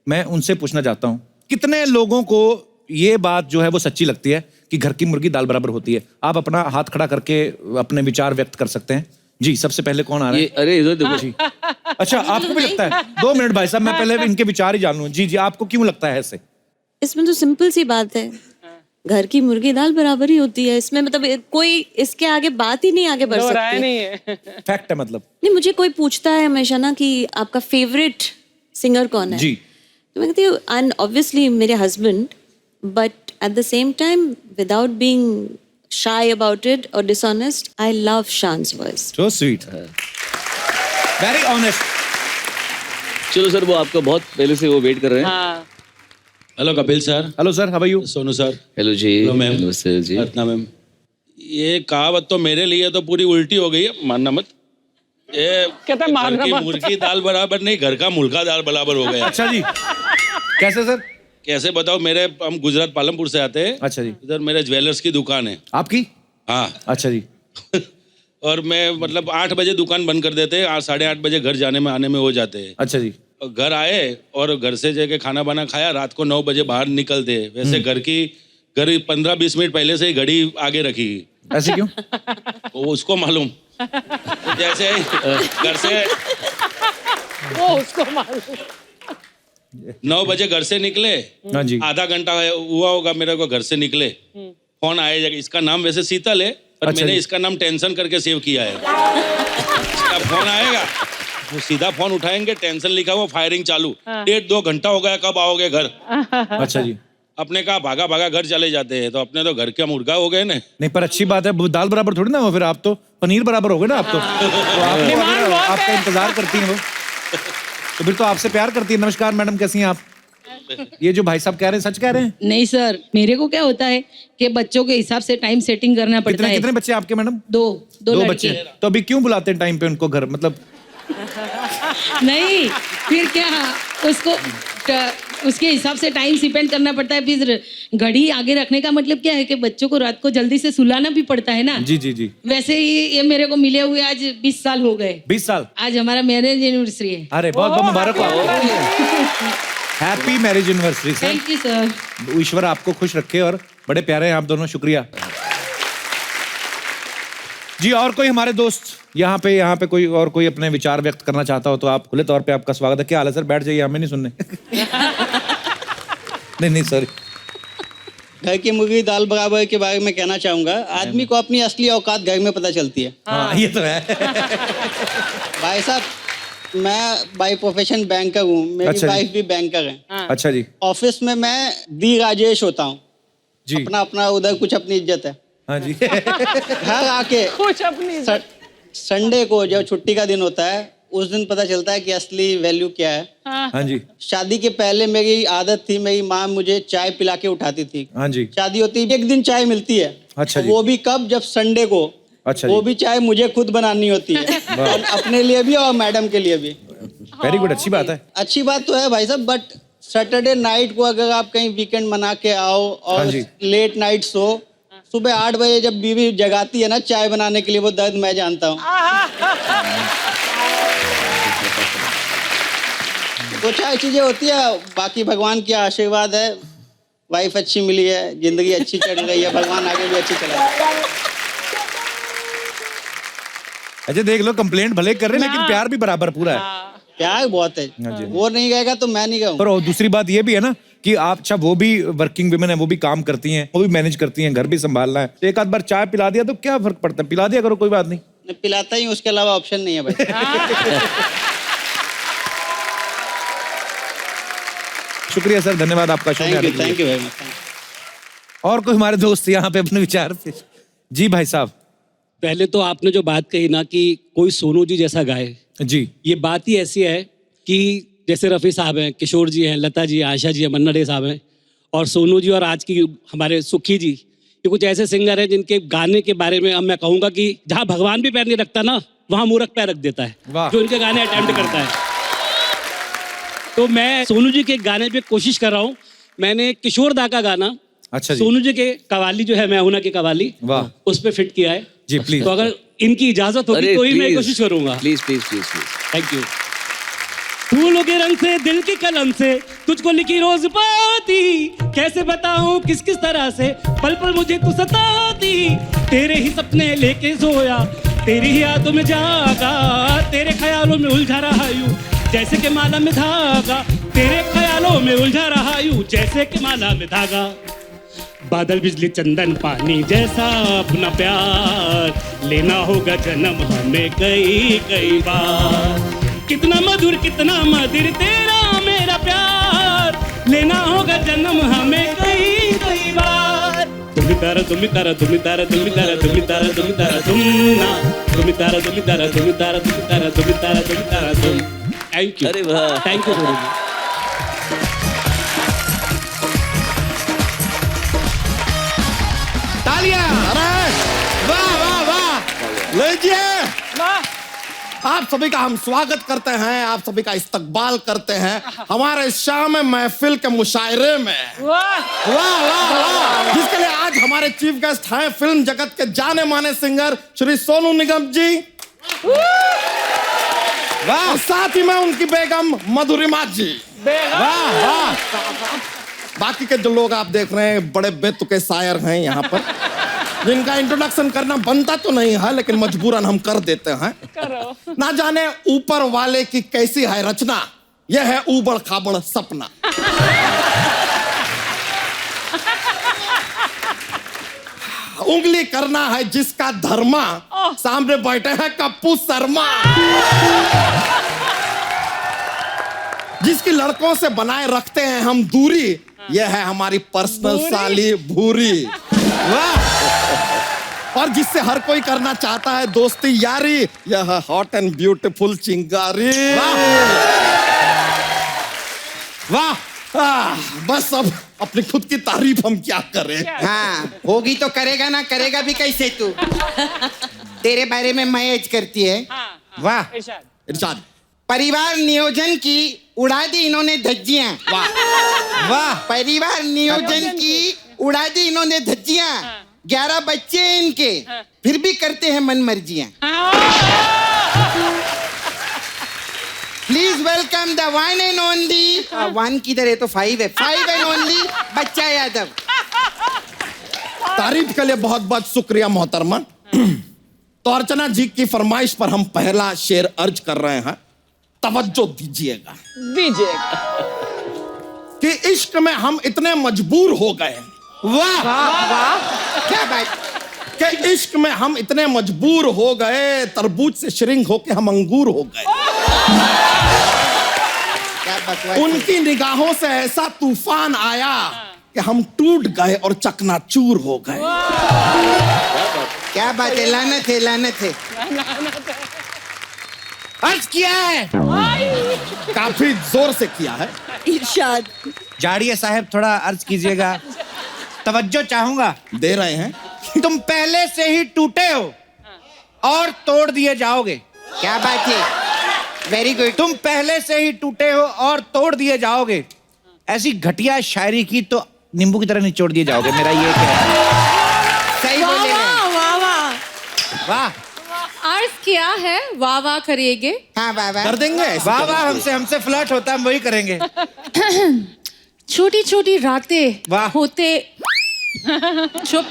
मैं उनसे पूछना चाहता हूँ, कितने लोगों को ये बात जो है वो सच्ची लगती है कि घर की मुर्गी दाल बराबर होती है? आप अपना हाथ खड़ा करके अपने विचार व्यक्त कर सकते हैं। जी, सबसे पहले कौन आ रहा है? अरे इधर देखो जी। अच्छा, आपको भी लगता है? 2 मिनट भाई साहब, मैं पहले इनके विचार ही जान लूं। जी, आपको क्यों लगता है ऐसे? इसमें तो सिंपल सी बात है, घर की मुर्गी दाल बराबर ही होती है। इसमें मतलब कोई इसके आगे बात ही नहीं आगे बढ़ सकती नहीं है। फैक्ट है मतलब। नहीं, मुझे कोई पूछता है हमेशा ना कि आपका फेवरेट सिंगर कौन है, जी। तो मैं कहती हूँ एंड ऑब्वियसली मेरे husband, but at the same time without being shy about it or dishonest, I love Shan's voice. So sweet. Very honest. चलो सर, वो आपका बहुत पहले से वो वेट कर रहे हैं। Hello Kapil sir. Hello sir, how are you? Sonu sir. Hello ji. Hello ma'am. नमस्ते जी। अर्चना मैम। ये कहावत तो मेरे लिए तो पूरी उल्टी हो गई है, मानना मत। ये कहता है मानना घर की मत। मुर्गी दाल बराबर नहीं, घर का मुर्गा दाल बराबर हो गया। अच्छा जी, कैसे सर? कैसे बताओ, हम गुजरात पालमपुर से आते हैं। अच्छा जी। इधर मेरे ज्वेलर्स की दुकान है। आपकी? हाँ। अच्छा जी। और मैं मतलब 8 बजे दुकान बंद कर देते हैं, 8-8:30 बजे घर जाने में आने में हो जाते हैं। अच्छा जी। और घर आए और घर से जाके खाना बाना खाया, रात को 9 बजे बाहर निकलते हैं। वैसे घर 15-20 मिनट पहले से ही घड़ी आगे रखी। ऐसे क्यों? वो उसको मालूम। तो जैसे घर से वो उसको मालूम। 9 बजे घर से निकले, हाँ जी। आधा घंटा हुआ होगा मेरे को घर से निकले, फोन आया। इसका नाम वैसे शीतल है, पर अच्छा मैंने जी। इसका नाम टेंशन करके सेव किया है। इसका फोन आएगा, वो सीधा फोन उठाएंगे, टेंशन लिखा हुआ, फायरिंग चालू। 1.5-2 घंटा हो गया, कब आओगे घर? अच्छा जी। अपने कहा भागा भागा घर चले जाते हैं, तो अपने तो घर का मुर्गा हो गए ना। नहीं, पर अच्छी बात है, दाल बराबर थोड़ी ना हो, फिर आप तो पनीर बराबर हो गए ना। आप तो आपको अगर आपका इंतजार करती हैं वो, तो फिर तो आपसे प्यार करती है। नमस्कार मैडम, कैसी हैं आप? ये जो भाई साहब कह रहे हैं, सच कह रहे हैं? नहीं सर, मेरे को क्या होता है कि बच्चों के हिसाब से टाइम सेटिंग करना पड़ता है। कितने बच्चे आपके मैडम? 2 बच्चे। तो अभी क्यों बुलाते हैं टाइम पे उनको घर, मतलब? नहीं, फिर क्या, उसको उसके हिसाब से टाइम स्पेंड करना पड़ता है। फिर घड़ी आगे रखने का मतलब क्या है कि बच्चों को रात को जल्दी से सुलाना भी पड़ता है ना। जी जी जी। वैसे ही ये मेरे को मिले हुए आज 20 साल हो गए। 20 साल? आज हमारा मैरिज एनिवर्सरी है। अरे बहुत बहुत मुबारक हो आपको। Happy marriage anniversary sir. Thank you sir. ईश्वर आपको खुश रखे और बड़े प्यारे हैं आप दोनों। शुक्रिया। जी और कोई हमारे दोस्त यहाँ पे कोई और कोई अपने विचार व्यक्त करना चाहता हो तो आप खुले तौर पे आपका स्वागत है। क्या हाल है सर? बैठ जाइए, हमें नहीं सुनने। नहीं सॉरी। घर की मुर्गी दाल बराबर के बारे में कहना चाहूंगा। आदमी को अपनी असली औकात घर में पता चलती है। हाँ ये तो है। भाई साहब, मैं बाय प्रोफेशन बैंकर हूँ, मेरी अच्छा वाइफ भी बैंकर है। अच्छा जी। ऑफिस में मैं दी राजेश होता हूँ जी। अपना उधर कुछ अपनी इज्जत है। हाँ जी। घर आके कुछ अपनी संडे को जब छुट्टी का दिन होता है उस दिन पता चलता है कि असली वैल्यू क्या है। हाँ जी। शादी के पहले मेरी आदत थी, मेरी माँ मुझे चाय पिला के उठाती थी। हाँ जी। शादी होती एक दिन चाय मिलती है। अच्छा जी। वो भी कब? जब संडे को। अच्छा वो जी। भी चाय मुझे खुद बनानी होती है और अपने लिए भी और मैडम के लिए भी। वेरी गुड, अच्छी बात है। अच्छी बात तो है भाई साहब, बट सैटरडे नाइट को अगर आप कहीं वीकेंड मना के आओ और हाँ जी। लेट नाइट सो, सुबह 8 बजे जब बीवी जगाती है ना चाय बनाने के लिए, वो दर्द मैं जानता हूँ। तो चाय चीजें होती है, बाकी भगवान की आशीर्वाद है, वाइफ अच्छी मिली है, जिंदगी अच्छी चल रही है, भगवान आगे भी अच्छी चला। अच्छा देख लो, कंप्लेंट भले कर रहे हैं लेकिन प्यार भी बराबर पूरा है। प्यार बहुत है। हाँ जी। वो नहीं गएगा तो मैं नहीं गाऊंगा। पर और दूसरी बात ये भी है ना कि आप, अच्छा वो भी वर्किंग वुमेन है, वो भी काम करती हैं, वो भी मैनेज करती हैं, घर भी संभालना है, तो एक आध बार चाय पिला दिया तो क्या फर्क पड़ता है? पिला दिया करो, कोई बात नहीं। मैं पिलाता ही हूँ, उसके अलावा ऑप्शन नहीं है भाई। शुक्रिया सर, धन्यवाद आपका। Thank you very much. और कोई हमारे दोस्त यहाँ पे अपने विचार पे? जी भाई साहब। पहले तो आपने जो बात कही ना कि कोई सोनू जी जैसा गाए, जी, ये बात ही ऐसी है कि जैसे रफ़ी साहब हैं, किशोर जी हैं, लता जी, आशा जी हैं, मन्ना डे साहब हैं, और सोनू जी और आज की हमारे सुखी जी, ये कुछ ऐसे सिंगर हैं जिनके गाने के बारे में अब मैं कहूँगा कि जहाँ भगवान भी पैर नहीं रखता ना, वहाँ मूर्ख पैर रख देता है जो इनके गाने अटेम्प्ट करता है। तो मैं सोनू जी के गाने पे कोशिश कर रहा हूँ। मैंने किशोर दा का गाना, अच्छा जी, सोनू जी के कवाली जो है मैं हूं ना की कवाली, वाह, उस पे फिट किया है जी। प्लीज, तो अगर इनकी इजाजत होगी तो ही मैं कोशिश करूंगा। Please please please please. Thank you. फूलों के रंग से, दिल की कलम से तुझको लिखी रोज पाती, कैसे बताऊं किस किस तरह से पल पल मुझे तू सताती, तेरे ही सपने लेके सोया, तेरी ही यादों में जागा, तेरे ख्यालों में उलझा रहा यूं जैसे कि माला में धागा, तेरे ख्यालों में उलझा रहा यूं जैसे कि माला में धागा, बादल बिजली चंदन पानी जैसा अपना प्यार, लेना होगा जन्म हमें कई कई बार, कितना मधुर तेरा मेरा प्यार, लेना होगा जन्म हमें कई कई बार, तुम तारा तुम तारा तुम तारा तुम तारा तुम तारा तुम तारा तुम ना, तुम तारा तुम तारा तुम तारा तुम तारा तुम तारा तुम तारा तुम। Thank you. अरे वाह, थैंक यू। तालियां! अरे वाह वाह वाह! लीजिए, आप सभी का हम स्वागत करते हैं, आप सभी का इस्तकबाल करते हैं हमारे शाम महफिल के मुशायरे में। वाह वाह वाह! जिसके लिए आज हमारे चीफ गेस्ट हैं फिल्म जगत के जाने माने सिंगर श्री सोनू निगम जी, वाह, साथ ही में उनकी बेगम मधुरिमा जी। वाह वाह! बाकी के जो लोग आप देख रहे हैं बड़े बेतुके शायर हैं यहाँ पर, जिनका इंट्रोडक्शन करना बनता तो नहीं है लेकिन मजबूरन हम कर देते हैं। ना जाने ऊपर वाले की कैसी है रचना, यह है ऊबड़ खाबड़ सपना। उंगली करना है जिसका धर्मा, सामने बैठे हैं कप्पू शर्मा, जिसकी लड़कों से बनाए रखते हैं हम दूरी, यह है हमारी पर्सनल साली भूरी। वाह! और जिससे हर कोई करना चाहता है दोस्ती यारी, यह है हॉट एंड ब्यूटीफुल चिंगारी। वाह! बस अब अपनी खुद की तारीफ हम क्या करें। हाँ, होगी तो करेगा ना, करेगा भी कैसे तू? तेरे बारे में मैं एज करती है। वाह, इरशाद। परिवार नियोजन की उड़ा दी इन्होंने धज्जियां। वाह वाह! परिवार नियोजन की उड़ा दी इन्होंने धज्जियां, 11 बच्चे हैं इनके, फिर भी करते हैं मन मर्जियां। Please welcome the one and only, one किधर है तो 5 है, 5 एंड ओनली बच्चा यादव। तारीफ के लिए बहुत बहुत शुक्रिया मोहतरमा। तो अर्चना जी की फरमाइश पर हम पहला शेर अर्ज कर रहे हैं, तवज्जो दीजिएगा। कि इश्क में हम इतने मजबूर हो गए, वाह वाह, क्या बात। कि इश्क में हम इतने मजबूर हो गए, तरबूज से श्रिंक होके हम अंगूर हो गए। क्या बकवास। उनकी निगाहों से ऐसा तूफान आया कि हम टूट गए और चकनाचूर हो गए। क्या बात है, लानत है, लानत है। अर्ज किया है, काफी जोर से किया है। इरशाद। जाड़िया साहब थोड़ा अर्ज कीजिएगा, तवज्जो चाहूंगा। दे रहे हैं। तुम पहले से ही टूटे हो और तोड़ दिए जाओगे। क्या बात है, वेरी गुड। तुम पहले से ही टूटे हो और तोड़ दिए जाओगे। ऐसी घटिया शायरी की तो नींबू की तरह निचोड़ दिए जाओगे। मेरा ये क्या है। सही बोले हैं। वाह वाह वाह, अर्ज किया है, वाह वाह करिएगे। हाँ वाह वाह कर देंगे ऐसे वाह कर वाह, देंगे। हमसे फ्लर्ट होता है, हम वही करेंगे। छोटी छोटी रातें वाह। होते चुप,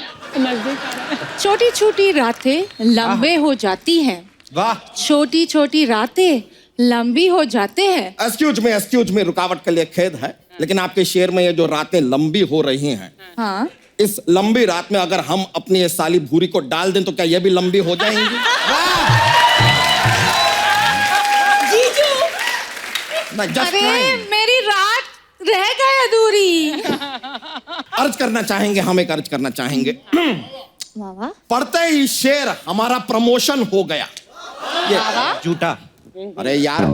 छोटी छोटी रातें लंबे हो जाती हैं। वाह, छोटी छोटी रातें लंबी हो जाते हैं। एक्सक्यूज में रुकावट के लिए खेद है, लेकिन आपके शेर में ये जो रातें लंबी हो रही हैं, हाँ, इस लंबी रात में अगर हम अपनी ये साली भूरी को डाल दें तो क्या ये भी लंबी हो जाएंगी? जीजू। अरे मेरी रात रह गई अधूरी। अर्ज करना चाहेंगे, हम एक अर्ज करना चाहेंगे। वाह वाह, पढ़ते ही शेर हमारा प्रमोशन हो गया। ये झूठा। अरे यार,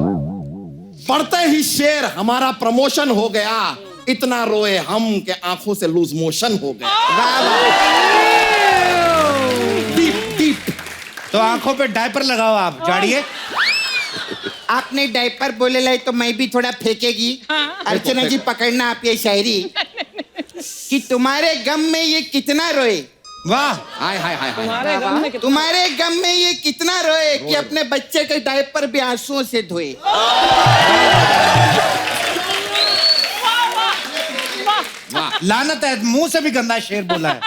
पढ़ते ही शेर हमारा प्रमोशन हो गया। इतना रोए हम के आंखों से लूज मोशन हो गया। Deep deep. तो आंखों पे डायपर लगाओ आप, जाड़िए। आपने डायपर बोले लाई तो मैं भी थोड़ा फेंकेगी। अर्चना जी पकड़ना आप ये शायरी कि तुम्हारे गम में ये कितना रोए। वाह, हाय हाय हाय हाय। तुम्हारे गम में ये कितना रोए कि अपने बच्चे के डायपर भी आंसुओं से धोए। लानत है, मुंह से भी गंदा शेर बोला है।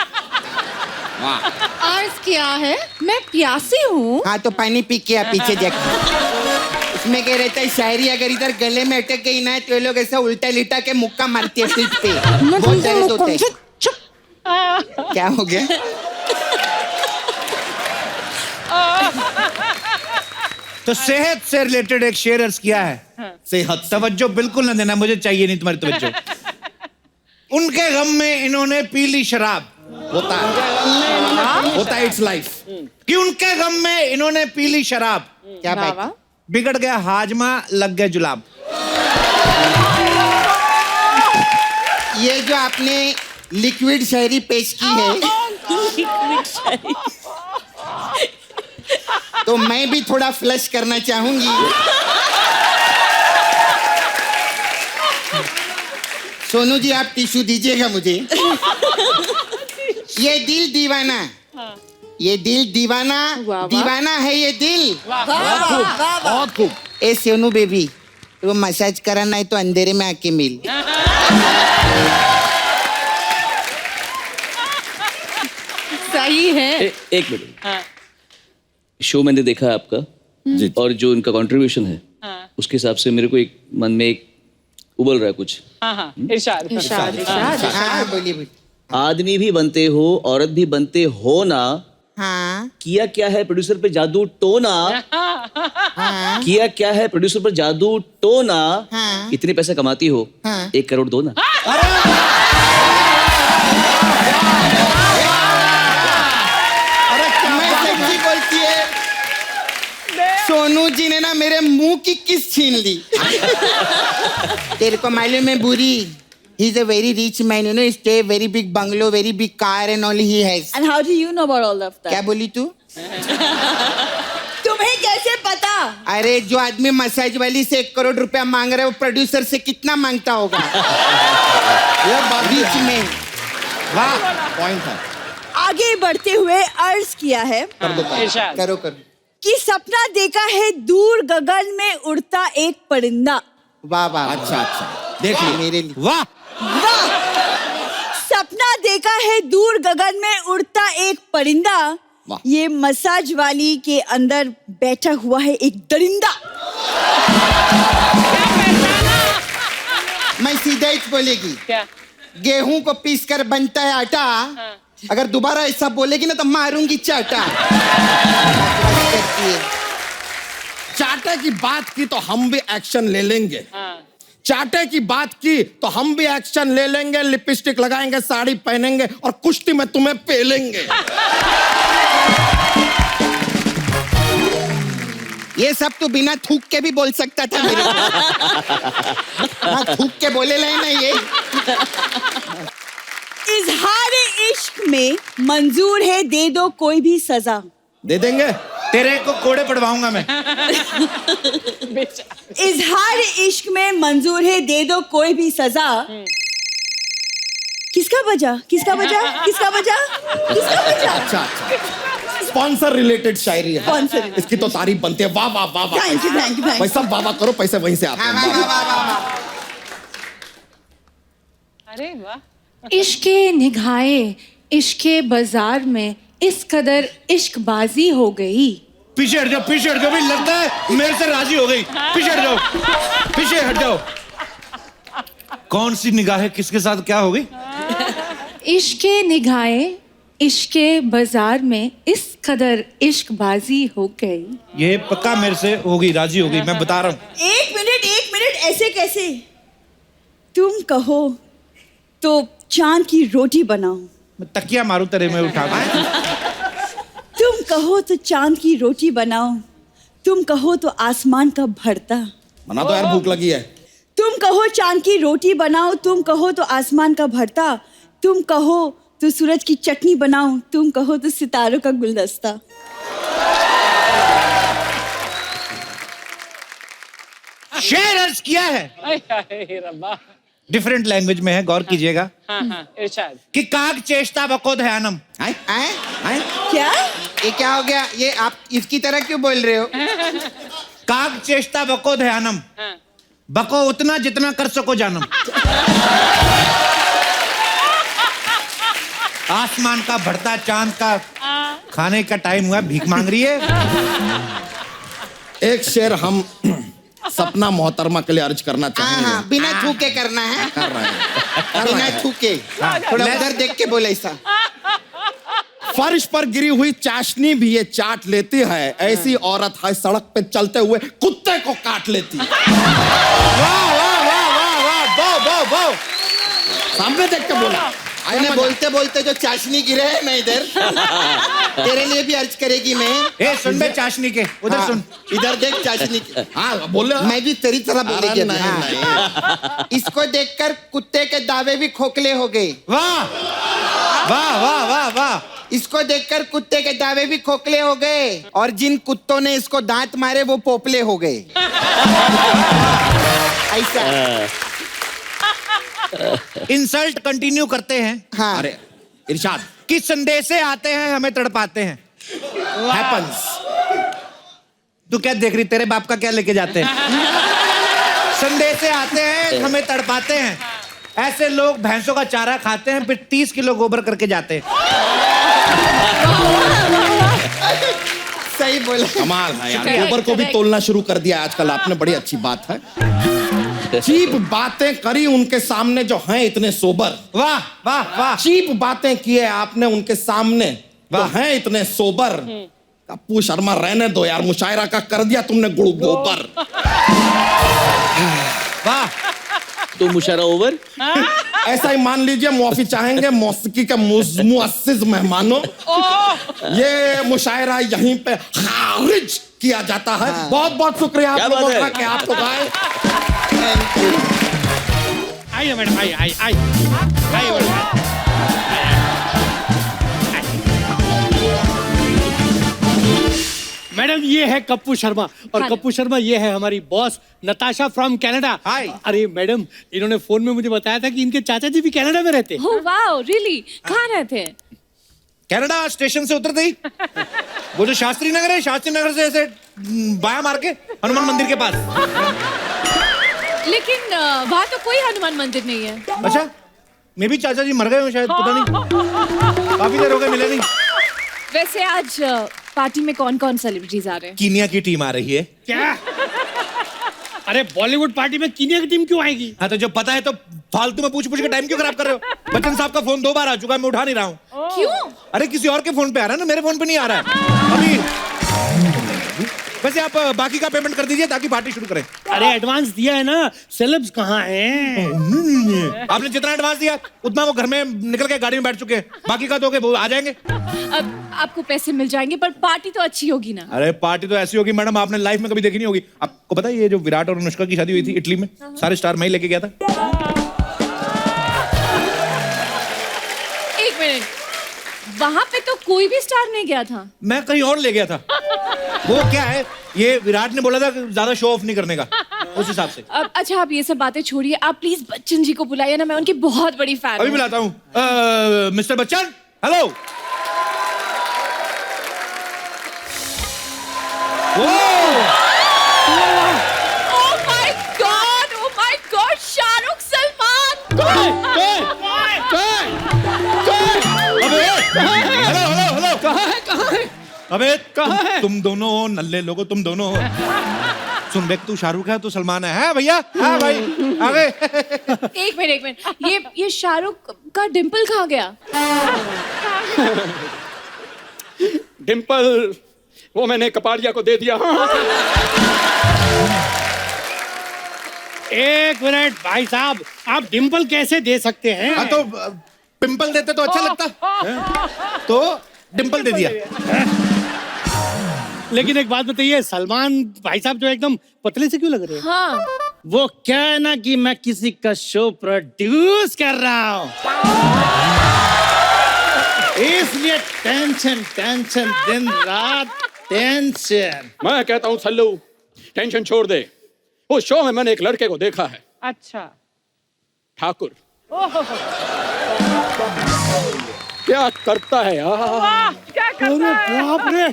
अर्ज किया है, मैं प्यासी हूँ। हाँ तो पानी पी के आप पीछे देखो। उसमें कह रहता है शायरी अगर इधर गले में अटक गई ना तो ये लोग ऐसा उल्टा लिटा के मुक्का मारती है पीठ पे। बहुत दर्द होते हैं। क्या हो गया? तो सेहत से रिलेटेड एक शेर अर्ज किया है। सेहत। तवज्जो बिल्कुल ना देना, मुझे चाहिए नहीं तुम्हारी तवज्जो। उनके गम में इन्होंने पी ली शराब। होता है, इट्स लाइफ। कि उनके गम में इन्होंने पी ली शराब। क्या बात? बिगड़ गया हाजमा, लग गए जुलाब। ये जो आपने लिक्विड शायरी पेश की है तो मैं भी थोड़ा फ्लश करना चाहूंगी। सोनू जी आप टिश्यू दीजिएगा मुझे। ये दिल दीवाना, ये दिल दीवाना, दीवाना है ये दिल। बहुत खूब। ए सोनू बेबी, वो मसाज कराना है तो अंधेरे में आके मिल। सही है। एक मिनट। शो मैंने देखा आपका जी। और जो इनका कंट्रीब्यूशन है उसके हिसाब से मेरे को एक मन में एक उबल रहा है कुछ। इरशाद। हाँ बोलिए बोलिए। आदमी भी बनते हो, औरत भी बनते हो ना। हाँ किया क्या है प्रोड्यूसर पे जादू टोना। हाँ किया क्या है प्रोड्यूसर पर जादू टोना। हाँ। इतने पैसे कमाती हो, हाँ। 1 करोड़ दो ना। मैं सच्ची बोलती है, सोनू जी ने ना मेरे मुंह की किस छीन ली। तेरे को मालूम है बुरी, he is a very rich man, you know, stay very big bungalow, very big car and all he has. And how do you know about all of that? क्या बोली तू? तुम्हें कैसे पता? अरे जो आदमी मसाज वाली से 1 करोड़ रुपया मांग रहा है वो प्रोड्यूसर से कितना मांगता होगा? Rich man. वाह, पॉइंट है। आगे बढ़ते हुए अर्ज किया है करो करो। कि सपना देखा है दूर गगन में उड़ता एक परिंदा। वाह वाह। अच्छा, देख ली मेरे लिए। वाह, सपना देखा है दूर गगन में उड़ता एक परिंदा, ये मसाज वाली के अंदर बैठा हुआ है एक दरिंदा। मैं सीधा ही बोलेगी क्या? गेहूं को पीस कर बनता है आटा। अगर दोबारा ऐसा बोलेगी ना तो मारूंगी चाटा। चाटे की बात की तो हम भी एक्शन ले लेंगे। चाटे की बात की तो हम भी एक्शन ले लेंगे। लिपस्टिक लगाएंगे, साड़ी पहनेंगे और कुश्ती में तुम्हें पेलेंगे। ये सब तो बिना थूक के भी बोल सकता था मेरे को। हाँ, थूक के बोले ले ना ये। इजहार इश्क में मंजूर है दे दो कोई भी सजा। दे देंगे। तेरे को कोड़े पड़वाऊंगा मैं। इजहार इश्क में मंजूर है दे दो कोई भी सजा। किसका बजा? किसका बजा? किसका बजा? किसका बजा? अच्छा। स्पॉन्सर रिलेटेड शायरी है। स्पॉन्सर। इसकी तो तारीफ बनती है। वाह वाह वाह वाह। Thank you, thank you, thank you. भाई सब वाह वाह करो, पैसे वहीं से आते हैं। अरे वाह। इश्के निगाहे इश्के बाजार में इस कदर इश्कबाजी हो गई। पीछे हट जाओ, पीछे हट जाओ। भाई लगता है मेरे से राजी हो गई। पीछे हट जाओ, पीछे हट जाओ। कौन सी निगाहें किसके साथ क्या हो गई? इश्के निगाहे इश्के बाजार में इस कदर इश्कबाजी हो गई। ये पक्का मेरे से होगी, राजी हो गई, मैं बता रहा हूँ। एक मिनट, ऐसे कैसे? तुम कहो तो चांद की रोटी बनाओ। मैं तकिया मारूं तेरे में उठा के। तुम कहो तो चांद की रोटी बनाओ। तुम कहो तो आसमान का भरता बना दो यार, भूख लगी है। तुम कहो चांद की रोटी बनाओ। तुम कहो तो आसमान का भरता। तुम कहो तो सूरज की चटनी बनाओ। तुम कहो तो सितारों का गुलदस्ता। शेर अर्ज किया है, डिफरेंट लैंग्वेज में है, गौर कीजिएगा। इरशाद। कि काग चेष्टा बको ध्यानम। क्या? ये क्या हो गया? ये आप इसकी तरह क्यों बोल रहे हो? काग चेष्टा बको ध्यानम। बको उतना जितना कर सको जानम। आसमान का भरता चांद का खाने का टाइम हुआ, भीख मांग रही है। एक शेर हम सपना मोहतरमा के लिए अर्ज करना चाहेंगे। हाँ, बिना थूके करना है। कर रहे हैं। बिना थूके। थोड़ा उधर देख के बोले ऐसा। फर्श पर गिरी हुई चाशनी भी ये चाट लेती है। ऐसी औरत है सड़क पे चलते हुए कुत्ते को काट लेती है। वाह वाह वाह वाह वाह, बो बो बो। सामने देख के बोला। मैंने बोलते बोलते जो चाशनी गिरे है ना इधर, तेरे लिए भी अर्ज करेगी मैं। ए सुन बे चाशनी के, उधर हाँ, सुन। इधर देख चाशनी के। हाँ बोले। मैं भी तेरी तरह बोलेगी। नहीं। इसको देखकर कुत्ते के दावे भी खोखले हो गए। वाह वाह वाह वाह वाह। इसको देखकर कुत्ते के दावे भी खोखले हो गए और जिन कुत्तों ने इसको दांत मारे वो पोपले हो गए। ऐसा इंसल्ट कंटिन्यू करते हैं। हाँ। अरे इरशाद। किस संदेशे आते हैं हमें तड़पाते हैं। हैपेंस। तू क्या देख रही, तेरे बाप का क्या लेके जाते हैं? संदेशे आते हैं हमें तड़पाते हैं। ऐसे लोग भैंसों का चारा खाते हैं, फिर 30 किलो गोबर करके जाते हैं। सही बोला। कमाल है यार, गोबर को भी तोलना शुरू कर दिया आजकल आपने, बड़ी अच्छी बात है। चीप बातें करी उनके सामने जो हैं इतने सोबर। वाह वाह वाह। चीप बातें किए आपने उनके सामने जो हैं इतने सोबर। कप्पू शर्मा रहने दो यार, मुशायरा का कर दिया तुमने गुड़ गोबर। वाह। तो मुशायरा ओवर। ऐसा ही मान लीजिए, मुआफी चाहेंगे मौसीकी के मुअस्सिस मेहमानों। ये मुशायरा यहीं पे खारिज किया जाता है। बहुत बहुत शुक्रिया आप लोगों का कि आप लोग आए। आइए मैडम, आइए आइए आइए मैडम। मैडम ये है कप्पू शर्मा और कप्पू शर्मा ये है हमारी बॉस नताशा फ्रॉम कनाडा। हाय। अरे मैडम, इन्होंने फोन में मुझे बताया था कि इनके चाचा जी भी कनाडा में रहते हैं। Oh wow, really? कहाँ रहते हैं? कनाडा स्टेशन से उतरते ही वो जो शास्त्री नगर है, शास्त्री नगर से ऐसे बाया मार के हनुमान मंदिर के पास। लेकिन वहाँ तो कोई हनुमान मंदिर नहीं है। अच्छा, मैं भी चाचा जी मर गए हो शायद, पता नहीं, काफी देर हो गए मिले नहीं। वैसे आज पार्टी में कौन कौन सेलिब्रिटीज आ रहे हैं? कीनिया की टीम आ रही है। क्या? अरे बॉलीवुड पार्टी में कीनिया की टीम क्यों आएगी? हाँ तो जब पता है तो फालतू में पूछ पूछ के टाइम क्यों खराब कर रहे हो? बच्चन साहब का फोन 2 बार आ चुका है, मैं उठा नहीं रहा हूँ। क्यों? अरे किसी और के फोन पे आ रहा है ना, मेरे फोन पे नहीं आ रहा है अभी। वैसे आप बाकी का पेमेंट कर दीजिए ताकि पार्टी शुरू करें। अरे एडवांस दिया है ना, सेलेब्स कहाँ हैं? आपने जितना एडवांस दिया उतना वो घर में निकल के गाड़ी में बैठ चुके हैं, बाकी का दोगे वो आ जाएंगे। अब आपको पैसे मिल जाएंगे पर पार्टी तो अच्छी होगी ना? अरे पार्टी तो ऐसी होगी मैडम, आपने लाइफ में कभी देखी नहीं होगी। आपको पता है ये जो विराट और अनुष्का की शादी हुई थी इटली में, सारे स्टार मैं ही लेके गया था। एक मिनट, वहां पे तो कोई भी स्टार नहीं गया था। मैं कहीं और ले गया था। वो क्या है, ये विराट ने बोला था कि ज्यादा शो ऑफ नहीं करने का, उस हिसाब से। अच्छा आप ये सब बातें छोड़िए, आप प्लीज बच्चन जी को बुलाइए ना, मैं उनकी बहुत बड़ी फैन हूँ। अभी बुलाता हूँ। Mister Bachchan, hello. Oh my God, Shahrukh Salman. Hello कहाँ है? अबे तुम दोनों नल्ले लोगो, तुम दोनों सुन देख, तू शाहरुख है तो सलमान है भैया। हाँ भाई आगे। एक मिनट, ये शाहरुख का डिम्पल कहाँ गया? डिम्पल वो मैंने कपाड़िया को दे दिया। एक मिनट भाई साहब, आप डिम्पल कैसे दे सकते हैं? हाँ तो पिंपल देते तो अच्छा लगता, तो डिम्पल दे दिया। लेकिन एक बात बताइए, सलमान भाई साहब जो एकदम पतले से क्यों लग रहे हैं? हाँ, वो क्या है ना कि मैं किसी का शो प्रोड्यूस कर रहा हूँ, इसलिए टेंशन टेंशन, दिन रात टेंशन। मैं कहता हूँ सल्लू, टेंशन छोड़ दे। उस शो में मैंने एक लड़के को देखा है। अच्छा। ठाकुर। क्या करता है यार? क्या करता है? अरे बाप रे,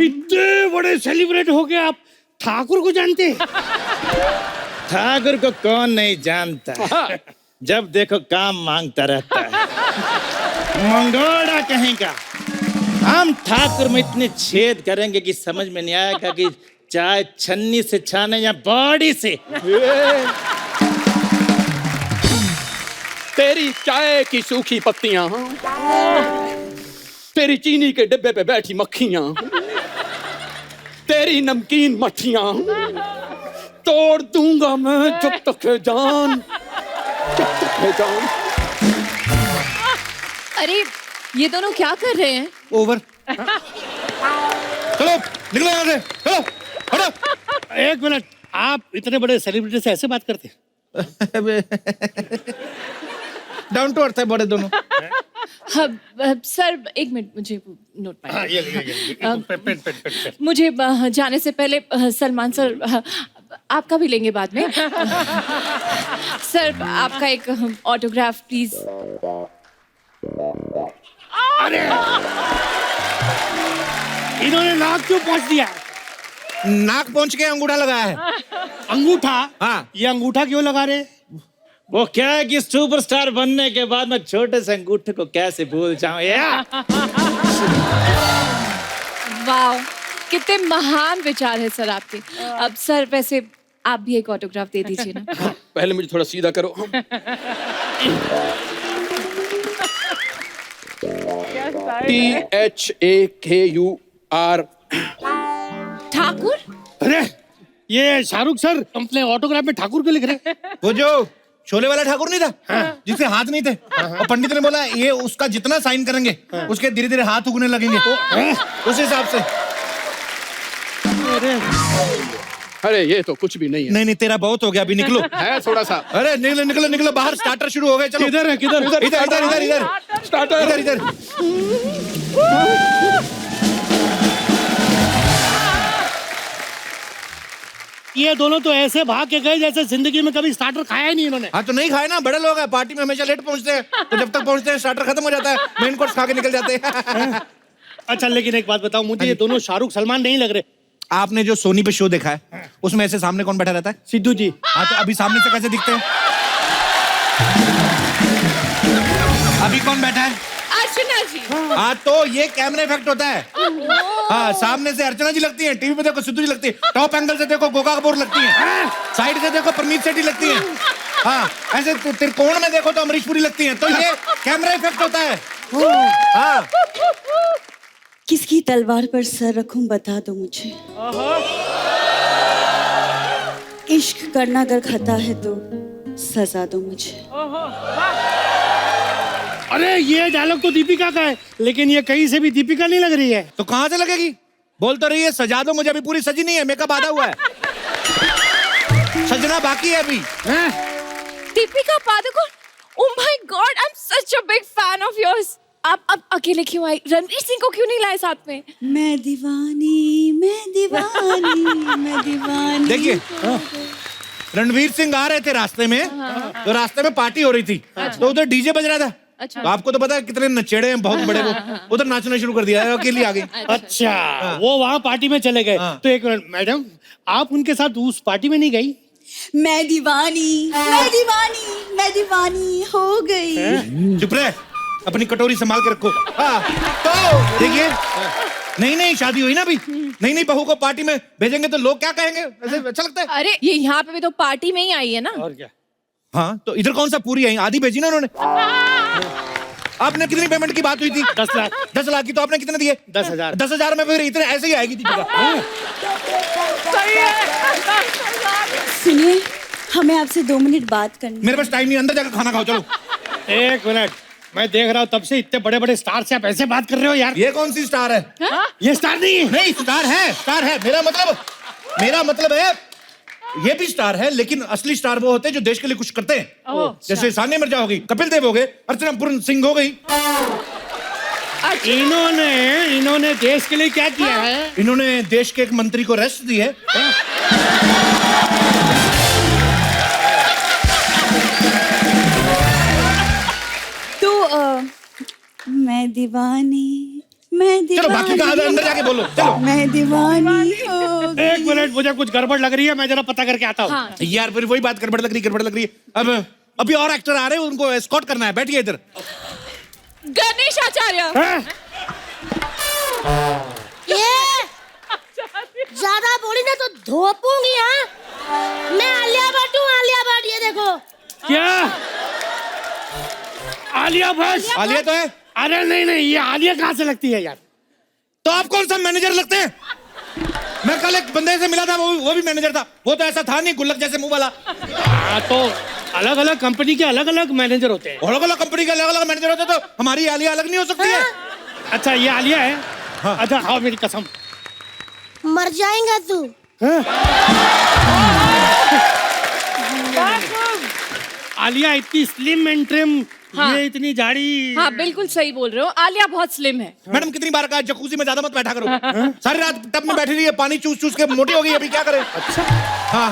इतने बड़े सेलिब्रिटी हो गए आप, ठाकुर को जानते? ठाकुर को कौन नहीं जानता, जब देखो काम मांगता रहता है, मंगोड़ा कहीं का। हम ठाकुर में इतने छेद करेंगे कि समझ में नहीं आएगा कि चाय छन्नी से छाने या बॉडी से। तेरी चाय की सूखी पत्तियां, तेरी चीनी के डिब्बे पे बैठी मक्खियां, तेरी नमकीन मट्ठियां तोड़ दूंगा मैं जब तक है जान, जब तक है जान। अरे ये दोनों क्या कर रहे हैं? ओवर। चलो निकलो यहाँ से, चलो हटो। एक मिनट, आप इतने बड़े सेलिब्रिटी से ऐसे बात करते हैं? डाउन टू अर्थ है बड़े दोनों। सर एक मिनट, मुझे नोट पाइए। हाँ, ये पेन। मुझे जाने से पहले सलमान सर, आपका भी लेंगे बाद में। सर आपका एक ऑटोग्राफ प्लीज। अरे इन्होंने नाक क्यों पहुंच दिया? नाक पहुंच के अंगूठा लगाया है। अंगूठा? हाँ। ये अंगूठा क्यों लगा रहे? वो क्या है कि सुपरस्टार बनने के बाद मैं छोटे से अंगूठे को कैसे भूल जाऊं यार। वाह, कितने महान विचार है सर आपके। अब सर वैसे आप भी एक ऑटोग्राफ दे दीजिए ना। पहले मुझे थोड़ा सीधा करो। THAKUR। ठाकुर? अरे ये शाहरुख सर अपने ऑटोग्राफ में ठाकुर क्यों लिख रहे? वो जो शोले वाला ठाकुर नहीं था, जिसके हाथ नहीं थे, और पंडित ने बोला ये उसका जितना साइन करेंगे उसके धीरे धीरे हाथ उगने लगेंगे, उस हिसाब से। अरे ये तो कुछ भी नहीं है। नहीं तेरा बहुत हो गया, अभी निकलो। है थोड़ा सा। अरे निकलो निकलो निकलो बाहर, स्टार्टर शुरू हो गए। चलो किधर है? किधर? इधर इधर इधर इधर स्टार्टर इधर इधर। ये दोनों तो ऐसे भाग के गए जैसे जिंदगी में कभी स्टार्टर खाया ही नहीं इन्होंने। हाँ तो नहीं खाए ना, बड़े लोग हैं, पार्टी में हमेशा लेट पहुंचते हैं, तो जब तक पहुंचते हैं स्टार्टर खत्म हो जाता है, मेन कोर्स खा के निकल जाते हैं। अच्छा लेकिन एक बात बताओ मुझे, ये दोनों शाहरुख सलमान नहीं लग रहे। आपने जो सोनी पे शो देखा है उसमें ऐसे सामने कौन बैठा रहता है? सिद्धू जी। हाँ तो अभी सामने से कैसे दिखते हैं? अभी कौन बैठा है? अर्चना जी। हाँ तो ये कैमरा इफेक्ट होता है। हाँ, सामने से अर्चना जी लगती है, टीवी पे देखो सिद्धू जी लगती है, टॉप एंगल से देखो गोगा कपूर लगती है, साइड से देखो परमीत सेठी लगती है, हाँ ऐसे त्रिकोण में देखो तो अमरीश पुरी लगती है। तो ये कैमरा इफेक्ट होता है। हाँ। किसकी तलवार पर सर रखूं बता दो मुझे। इश्क करना अगर खता है तो सजा दो मुझे। अरे ये डायलॉग तो दीपिका का है, लेकिन ये कहीं से भी दीपिका नहीं लग रही है। तो कहाँ से लगेगी? बोल तो रही है सजा दो मुझे, अभी पूरी सजी नहीं है, मेकअप आधा हुआ है, सजना बाकी है अभी। Deepika Padukone, oh my God, I'm such a big fan of yours. आप अकेले क्यों आई? रणवीर सिंह को क्यों नहीं लाए साथ में? मैं दीवानी, मैं दीवानी, मैं दीवानी। देखिए, रणवीर सिंह आ रहे थे रास्ते में, तो रास्ते में पार्टी हो रही थी, तो उधर डीजे बज रहा था। अच्छा। तो आपको तो पता है कितने नचेड़े हैं, बहुत बड़े, वो उधर नाचना शुरू कर दिया, अकेली आ गई। अच्छा, वो वहाँ पार्टी में चले गए। तो एक मिनट मैडम, आप उनके साथ उस पार्टी में नहीं गई? मैं दीवानी, मैं दीवानी, मैं दीवानी हो गई। चुप रहे, अपनी कटोरी संभाल के रखो। हाँ, तो देखिए, नहीं शादी हुई ना अभी, नहीं बहू को पार्टी में भेजेंगे तो लोग क्या कहेंगे? ऐसे अच्छा लगता है? अरे ये यहाँ पे भी तो पार्टी में ही आई है ना। और क्या? हाँ, तो इधर कौन सा पूरी आई, आधी भेजी ना उन्होंने। आपने कितनी पेमेंट की बात हुई थी? 10 लाख। 10 लाख की, तो आपने कितने दिए? 10,000। 10,000 में फिर इतने ऐसे ही आएगी दीपिका। सुनिए, हमें आपसे 2 मिनट बात करनी। मेरे पास टाइम नहीं, अंदर जाकर खाना खाओ, चलो। एक मिनट, मैं देख रहा हूँ तब से इतने बड़े बड़े स्टार से आप ऐसे बात कर रहे हो यार। ये कौन सी स्टार है? ये स्टार नहीं है। नहीं, स्टार है, स्टार है। मेरा मतलब है ये भी स्टार है, लेकिन असली स्टार वो होते हैं जो देश के लिए कुछ करते हैं। जैसे सानिया मिर्जा हो गई, कपिल देव हो गए, अर्चना पूर्ण सिंह हो गई। इन्होंने देश के लिए क्या किया है? इन्होंने देश के एक मंत्री को रेस्ट दी है। तो मैं दीवानी, मैं दीवानी। चलो बाकी का अंदर जाके बोलो, चलो। मैं दीवानी हो गई। एक मिनट, मुझे कुछ गड़बड़ लग रही है, मैं जरा पता करके आता हूँ। हाँ। यार फिर वही बात, गड़बड़ लग रही है। अब अभी और एक्टर आ रहे हैं, उनको एस्कॉर्ट करना है, बैठिए इधर। गणेश आचार्य। ये ज्यादा बोली ना तो धोपूंगी। हाँ, मैं आलिया भट्ट हूँ, आलिया भट्ट। ये देखो। क्या? आलिया भट्ट? आलिया तो है। अरे नहीं, ये आलिया कहाँ से लगती है यार? तो आप कौन सा मैनेजर लगते हैं? मैं कल एक बंदे से मिला था, वो भी मैनेजर था, वो तो ऐसा था नहीं, गुल्लक जैसे मुंह वाला। तो अलग अलग कंपनी के अलग अलग मैनेजर होते हैं। अलग अलग कंपनी के अलग अलग मैनेजर होते हैं, तो हमारी आलिया अलग नहीं हो सकती है? अच्छा, ये आलिया है। हाँ। अच्छा, खाओ मेरी कसम। मर जाएगा तू। आलिया इतनी स्लिम एंड ट्रिम, हाँ। ये इतनी झाड़ी। हाँ बिल्कुल सही बोल रहे हो, आलिया बहुत स्लिम है। मैडम कितनी बार कहा जकूजी में ज्यादा मत बैठा करो। सारी रात टब में बैठी रही है, पानी चूस के मोटी हो गई, अभी क्या करे? अच्छा। हाँ,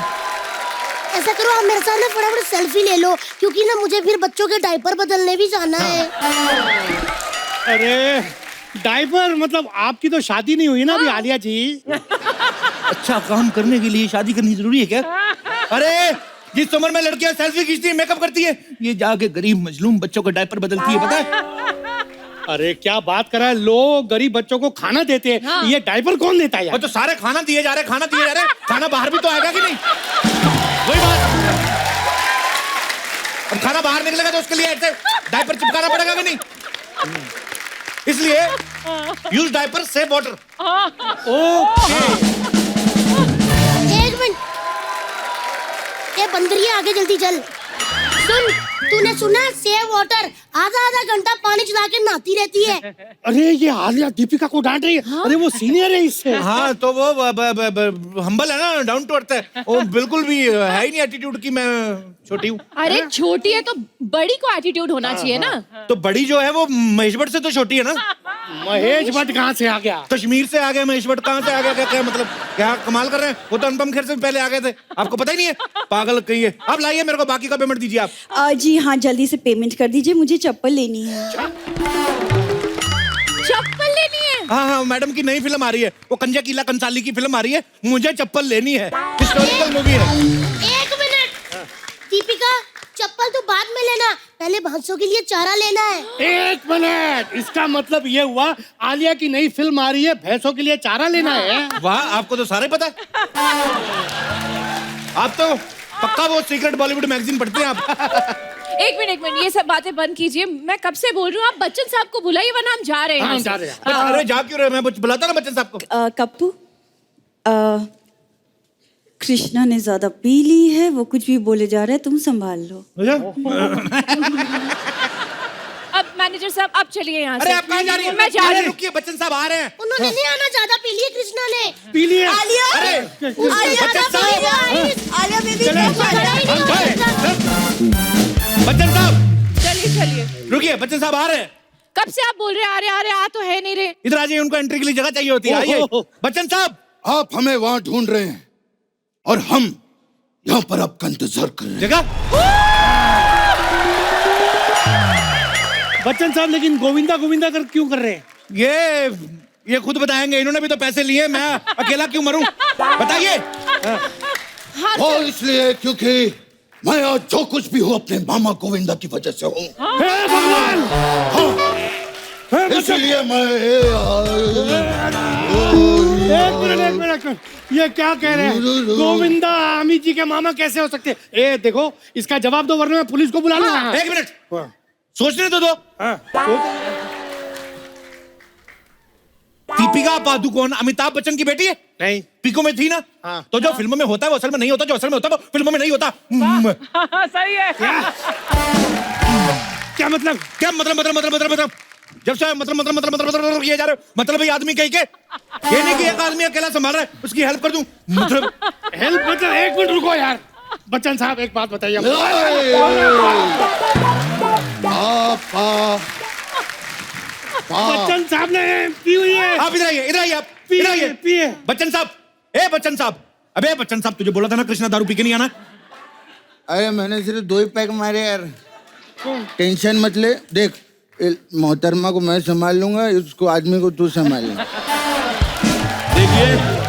ऐसा करो, आप मेरे साथ ना फटाफट सेल्फी ले लो, क्योंकि ना मुझे फिर बच्चों के डायपर बदलने भी जाना है। अरे डायपर मतलब आपकी तो शादी नहीं हुई ना अभी आलिया जी। अच्छा काम करने के लिए शादी करनी जरूरी है क्या? अरे जिस उम्र में लड़कियां सेल्फी खींचती है, मेकअप करती है, ये जाके गरीब मजलूम बच्चों के डायपर बदलती है, पता है? अरे क्या बात कर रहा है, लोग गरीब बच्चों को खाना देते हैं। हाँ। ये डायपर कौन देता है यार? तो सारे खाना दिए जा रहे, खाना बाहर भी तो आएगा कि नहीं? वही बात। अब खाना बाहर निकलेगा तो उसके लिए ऐसे डायपर चिपकाना पड़ेगा कि नहीं? इसलिए यूज डायपर, सेव वाटर। एक मिनट, ये बंदरी आगे जल्दी चल। सुन, तूने सुना? सेव वाटर, आधा घंटा पानी चला के नहाती रहती है। अरे ये आलिया दीपिका को डांट रही है। हाँ? अरे वो सीनियर है इससे। हाँ तो वो हम्बल है ना, डाउन टू अर्थ है, वो बिल्कुल भी है ही नहीं एटीट्यूड की मैं छोटी हूँ। अरे छोटी है तो बड़ी को एटीट्यूड होना चाहिए ना। तो बड़ी जो है वो महेश भट्ट से तो छोटी है ना। महेश भट्ट कहाँ से आ गया? कश्मीर से आ गया महेश भट्ट, कहाँ से आ गया? क्या मतलब, क्या कमाल कर रहे हैं? वो तो अनुपम खेर से भी पहले आ गए थे, आपको पता ही नहीं है? पागल कहिए। अब लाइए मेरे को बाकी का पेमेंट दीजिए आप। जी हाँ, जल्दी से पेमेंट कर दीजिए, मुझे चप्पल लेनी है। चप्पल लेनी है? हाँ मैडम की नई फिल्म आ रही है, वो कंजा कीला कंसाली की फिल्म आ रही है, मुझे चप्पल लेनी है, हिस्टोरिकल मूवी है। एक मिनट, दीपिका चप्पल तो बाद में लेना, पहले भैंसों के लिए चारा लेना है। 1 मिनट, इसका मतलब ये हुआ आलिया की नई फिल्म आ रही है, भैंसों के लिए चारा लेना है। वाह, आपको तो सारा ही पता है। आप तो पक्का वो सीक्रेट बॉलीवुड मैगजीन पढ़ते हैं आप। एक मिनट, ये सब बातें बंद कीजिए। मैं कब से बोल रही हूँ, आप बच्चन साहब को बुलाइए वरना हम जा रहे हैं। हम जा रहे हैं। अरे जा क्यों रहे? मैं बुलाता ना बच्चन साहब को। कप्पू, कृष्णा ने ज्यादा पी ली है, वो कुछ भी बोले जा रहे हैं, तुम संभाल लो। अब मैनेजर साहब आप चलिए यहाँ से। अरे आप कहाँ जा रही हैं? मैं जा रही हूँ। रुकिए, बच्चन साहब आ रहे हैं। उन्होंने नहीं आना, ज्यादा पी लिया कृष्णा ने। पी लिए? आलिया, अरे, आलिया बेबी, बच्चन साहब चलिए। रुकिए, बच्चन साहब आ रहे हैं। कब से आप बोल रहे हैं आ रहे, आ तो है नहीं रहे। इधर आ जाइए, उनको एंट्री के लिए जगह चाहिए होती है। आइए बच्चन साहब। आप हमें वहां ढूंढ रहे हैं और हम यहाँ पर आपका इंतजार कर रहे हैं। जगह बच्चन साहब, लेकिन गोविंदा कर क्यों कर रहे हैं? ये खुद बताएंगे, इन्होंने भी तो पैसे लिए, मैं अकेला क्यों मरूं? बताइए। वो इसलिए क्योंकि मैं आज जो कुछ भी हूँ अपने मामा गोविंदा की वजह से हूँ। हे भगवान! इसलिए मैं एक मिनट, ये क्या कह रहे हैं? गोविंदा अमित जी के मामा कैसे हो सकते? ए देखो, इसका जवाब दो वरना मैं पुलिस को बुला लूंगा। 1 मिनट सोचने तो दो। दीपिका पादुकोण अमिताभ बच्चन की बेटी है? नहीं। पीको में थी ना? तो जो फिल्मों में होता है वो असल में नहीं होता, जो असल में होता है वो फिल्मों में नहीं होता। सही है। क्या मतलब? क्या मतलब? जब से मतलब ये जा रहे हो, मतलब ये आदमी कहीं के, ये नहीं कि एक आदमी अकेला संभाल रहा है, उसकी हेल्प कर दूं। मतलब हेल्प मतलब? 1 मिनट रुको यार। बच्चन साहब एक बात बताइए। बच्चन साहब ने पी हुई है। आप इधर आइए आप पिए। बच्चन साहब, अबे बच्चन साहब, तुझे बोला था ना कृष्णा दारू पी के नहीं आना। अरे मैंने सिर्फ 2 ही पैक मारे यार, टेंशन मत ले। देख, मोहतरमा को मैं संभाल लूंगा, उसको आदमी को तू संभाल ले। देखिए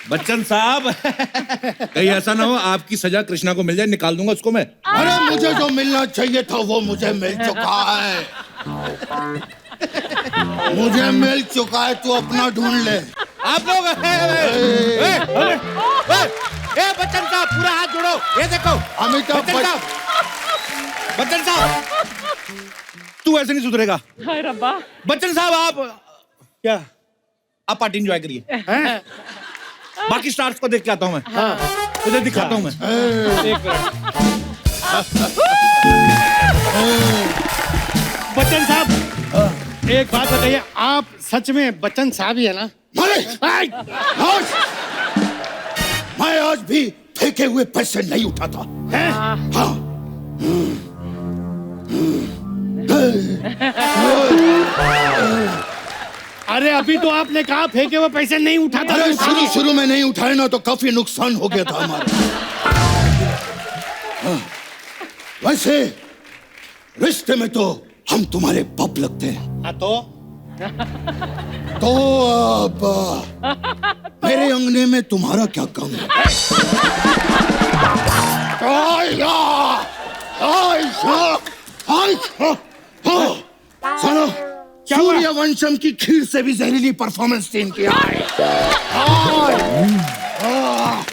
बच्चन साहब, कहीं ऐसा ना हो आपकी सजा कृष्णा को मिल जाए, निकाल दूंगा उसको मैं। अरे मुझे जो मिलना चाहिए था वो मुझे मिल चुका है। मुझे मिल चुका है, तू अपना ढूंढ ले। आप लोग बच्चन साहब पूरा हाथ जोड़ो, ये देखो। अमिताभ बच्चन साहब तू ऐसे नहीं सुधरेगा। हाय रब्बा। बच्चन साहब आप क्या? आप पार्टी एंजॉय करिए। बाकी स्टार्स को देख के आता हूँ मैं। तुझे दिखाता हूँ मैं। बच्चन साहब एक बात बताइए, आप सच में बच्चन साहब ही है ना? मैं आज भी फेंके हुए पैसे नहीं उठाता। हाँ। अरे अभी तो आपने कहा फेंके हुए पैसे नहीं उठाता। अरे शुरू में नहीं उठाए ना तो काफी नुकसान हो गया था हमारा। वैसे रिश्ते में तो हम तुम्हारे बाप लगते हैं। तो अब मेरे अंगने में तुम्हारा क्या काम है? सुनो, सूर्यवंशम की खीर से भी जहरीली परफॉर्मेंस थी इनकी।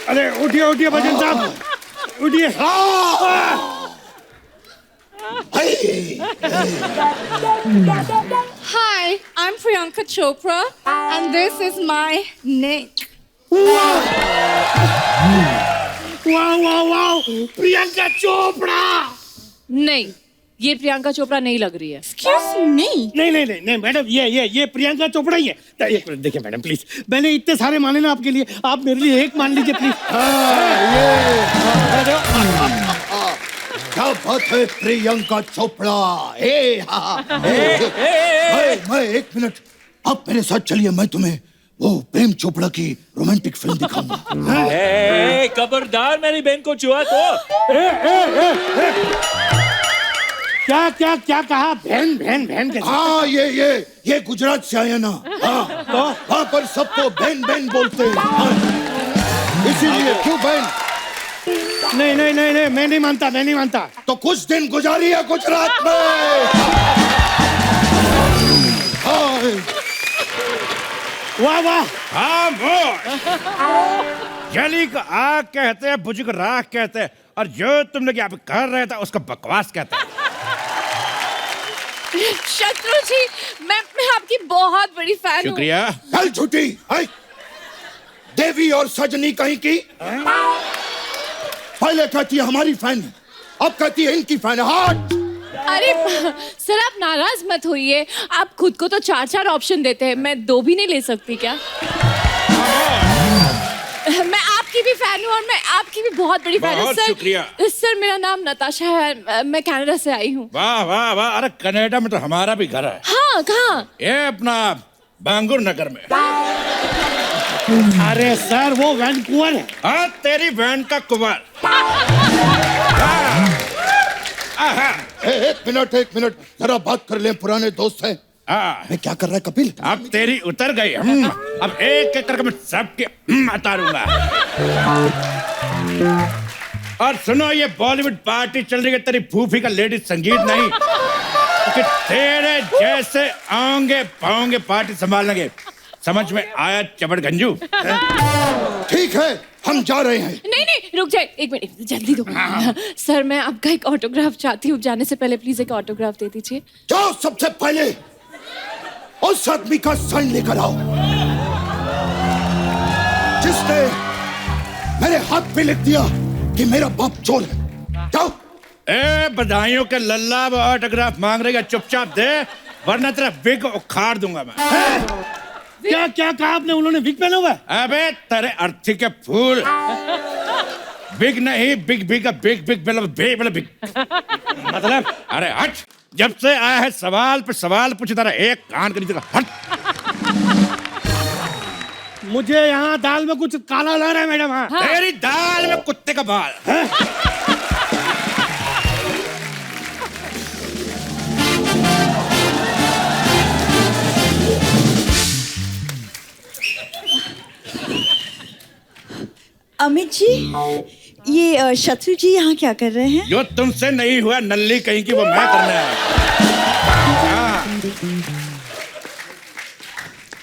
अरे उठिए बच्चन साहब, उठिए। Hi, I'm Priyanka Chopra and this is my neck. वाह, प्रियंका चोपड़ा। नहीं, ये प्रियंका चोपड़ा नहीं लग रही है। Excuse me? नहीं मैडम, ये प्रियंका चोपड़ा ही है। 1 मिनट देखिए मैडम प्लीज, मैंने इतने सारे माने ना आपके लिए, आप मेरे लिए 1 मान लीजिए प्लीज। क्या बात है प्रियंका चोपड़ा। मैं 1 मिनट, आप मेरे साथ चलिए, मैं तुम्हें वो प्रेम चोपड़ा की रोमांटिक फिल्म दिखाऊंगा। खबरदार मेरी बहन को छुआ तो। क्या कहा? बहन के? हाँ, ये गुजरात से आया ना। हाँ, तो वहाँ पर सबको बहन बोलते हैं। हाँ, इसीलिए क्यों बहन? नहीं नहीं नहीं नहीं, मैं नहीं मानता। तो कुछ दिन गुजारिए गुजरात में। वाह वाह। जली को आग कहते हैं, बुझ को राख कहते हैं, और जो तुम लोग यहाँ पे कर रहे थे उसको बकवास कहते हैं। शत्रु जी, मैं आपकी बहुत बड़ी फैन हूँ। शुक्रिया। चल छुट्टी। देवी और सजनी कहीं की। पहले कहती है हमारी फैन, अब कहती है इनकी फैन। हट। अरे सर, आप नाराज मत होइए। आप खुद को तो 4 ऑप्शन देते हैं, मैं 2 भी नहीं ले सकती क्या? मैं आपकी भी फैन हूँ और मैं आपकी भी बहुत बड़ी फैन हूँ बहुत सर। शुक्रिया। सर, मेरा नाम नताशा है, मैं कनाडा से आई हूँ। वाह वाह वाह। अरे कनाडा में तो हमारा भी घर है। हाँ, कहाँ? ये अपना बांगुर नगर में। अरे सर, वो वैनकूवर है। हाँ, तेरी वैन का कुंवर। एक मिनट जरा बात कर लें, पुराने दोस्त हैं। मैं क्या कर रहा है कपिल? अब तेरी उतर गई। अब एक एक करके मैं सबके उतारूंगा। और सुनो, ये बॉलीवुड पार्टी चल रही है तेरी फूफी का लेडीज संगीत नहीं, कि तेरे जैसे आएंगे पाओगे पार्टी संभालने। समझ में आया चबड़ गंजू? ठीक है, हम जा रहे हैं। नहीं, रुक जाए, 1 मिनट, जल्दी दो। सर, मैं आपका एक ऑटोग्राफ चाहती हूँ। जाने से पहले प्लीज एक ऑटोग्राफ दे दीजिए। जाओ, सबसे पहले उस आदमी का साइन लेकर आओ जिसने मेरे हाथ पे लिख दिया कि मेरा बाप चोर है। जाओ। बधाइयों के लल्ला, वो ऑटोग्राफ मांग रही है, चुपचाप दे, वरना तेरा विग उखाड़ दूंगा मैं। क्या कहा आपने? उन्होंने विग पहना हुआ है? अबे तेरे अर्थी के फूल। बिग नहीं, बिग मतलब। अरे हट, जब से आया है सवाल पे सवाल पूछ रहा, एक कान के नीचे का हट। मुझे यहाँ दाल में कुछ काला लग रहा है मैडम। हाँ। तेरी दाल में कुत्ते का बाल। अमित जी, ये शत्रु जी यहाँ क्या कर रहे हैं? जो तुमसे नहीं हुआ नल्ली कहीं की, वो मैं करने आया।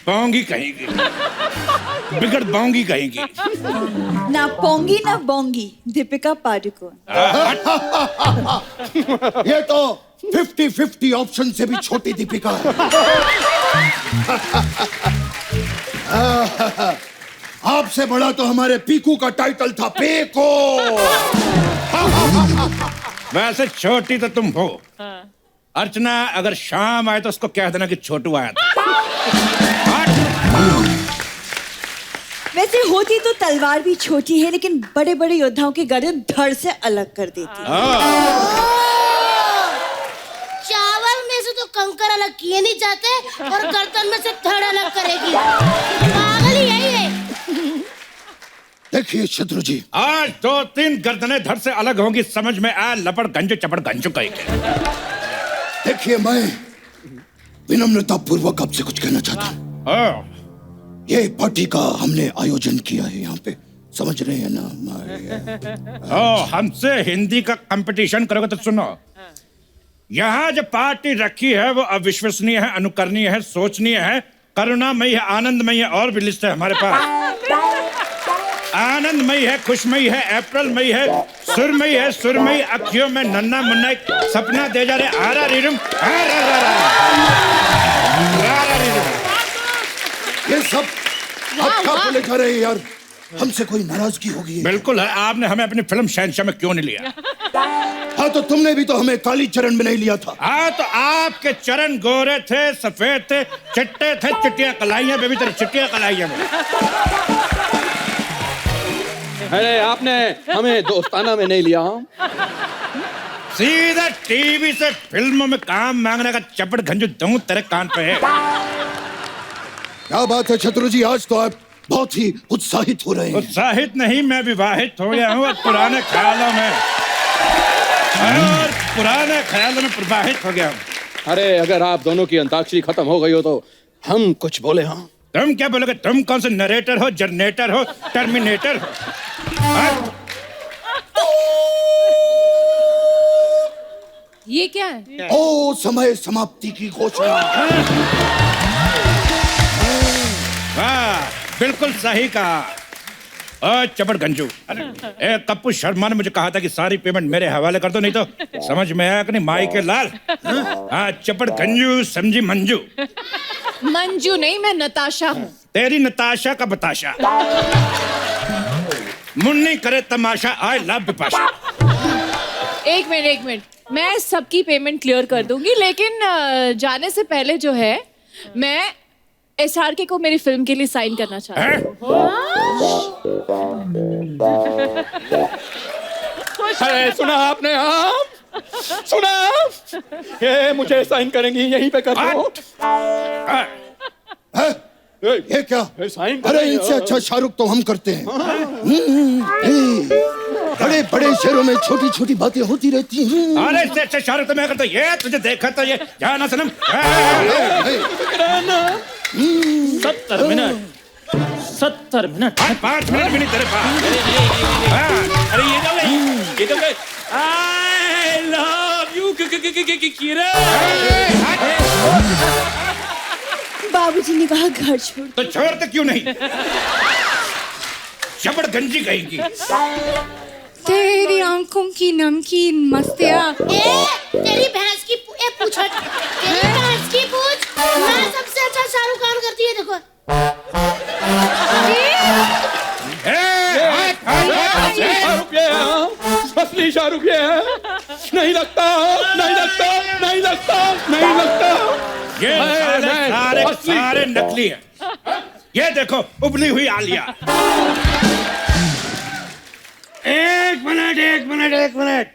पोंगी कहीं की, बिगड़ बोंगी कहीं की। ना पोंगी ना बोंगी, दीपिका पादुकोण। ये तो 50-50 ऑप्शन से भी छोटी दीपिका है। आपसे बड़ा तो हमारे पीकू का टाइटल था, पीकू। वैसे छोटी तो तुम हो। अर्चना अगर शाम आए तो उसको कह देना कि छोटू आया था। वैसे होती तो तलवार भी छोटी है, लेकिन बड़े बड़े योद्धाओं की गर्दन धड़ से अलग कर देती है। चावल में से तो कंकर अलग किए नहीं जाते और गर्दन में से धड़ अलग करेगी। पागल ही यही है। देखिए शत्रु जी, आज 2-3 गर्दनें धड़ से अलग होंगी, समझ में आया? लपड़ गंजू चपड़ गंजू कहीं के। देखिए, मैं विनम्रता पूर्वक आपसे कुछ कहना चाहता हूँ। ये पार्टी का हमने आयोजन किया है यहाँ पे, समझ रहे हैं ना? हमसे हिंदी का कंपटीशन करोगे तो सुनो, यहाँ जो पार्टी रखी है वो अविश्वसनीय है, अनुकरणीय है, सोचनीय है, करुणामयी है, आनंदमयी है, और भी लिस्ट है हमारे पास। आनंदमयी है, खुशमयी है, अप्रैलमयी है, सुरमयी है, सुरमयी अखियों में नन्ना मुन्ना एक सपना दे जा रहे। आरा रीरम, ये सब आप क्या बोले जा रहे हैं यार? हमसे कोई नाराजगी होगी? बिल्कुल है। आपने हमें अपनी फिल्म शहंशाह में क्यों नहीं लिया? हाँ, तो तुमने भी तो हमें काली चरण में नहीं लिया था। हाँ, तो आपके चरण गोरे थे, सफेद थे, चिट्टे थे, चिट्टियां कलाइयां बेबी, तेरी चिट्टियां कलाइयां में। अरे आपने हमें दोस्ताना में नहीं लिया। सीधा टीवी से फिल्मों में काम मांगने का चपड़ गंजू दूं तेरे कान पे है। क्या बात है शत्रु जी, आज तो आप बहुत ही उत्साहित हो रहे हैं। उत्साहित नहीं, मैं विवाहित हो गया हूँ और पुराने ख्यालों में प्रवाहित हो गया हूँ। अरे अगर आप दोनों की अंताक्षरी खत्म हो गई हो तो हम कुछ बोले। हाँ, तुम क्या बोलोगे? तुम कौन से नरेटर हो, जनरेटर हो, टर्मिनेटर हो? ये क्या है? ओ समय समाप्ति की घोषणा। वाह, बिल्कुल सही कहा। चपड़ गंजू, ए कप्पू शर्मा ने मुझे कहा था कि सारी पेमेंट मेरे हवाले कर दो, नहीं तो समझ में आया कि नहीं माई के लाल। हाँ, चपड़ गंजू समझी मंजू। मंजू नहीं, मैं नताशा हूँ। तेरी नताशा का बताशा। मुन्नी करे तमाशा, आई लव बिपाशा। एक मिनट, मैं सबकी पेमेंट क्लियर कर दूंगी, लेकिन जाने से पहले जो है मैं SRK को मेरी फिल्म के लिए साइन करना चाहती हूँ। अरे सुना आपने? आप सुना? ये मुझे साइन करेंगी, यहीं पे कर दो। ये क्या? साइन अरे इनसे अच्छा शाहरुख तो हम करते हैं। बड़े बड़े शहरों में छोटी छोटी बातें होती रहती हैं। अरे इससे अच्छा शाहरुख तो मैं करता। ये तुझे देखा था, ये जाना सनम। 70 मिनट 5 मिनट भी नहीं तेरे पास। अरे ये तो आई लव यू किरण। बाबूजी ने कहा घर छोड़। तो छोड़ते क्यों नहीं? चपड़ गंजी कहेगी। तेरी आंखों की नमकीन मस्तियाँ। तेरी भैंस की पूछ हट। तेरी भैंस की पूछ। मैं सबसे अच्छा शाहरुख खान करती है, देखो। शाहरुख ये है, असली शाहरुख ये है। नहीं लगता, नहीं लगता, नहीं लगता, नहीं लगता। ये सारे नकली हैं। ये देखो उबली हुई आलिया। एक मिनट।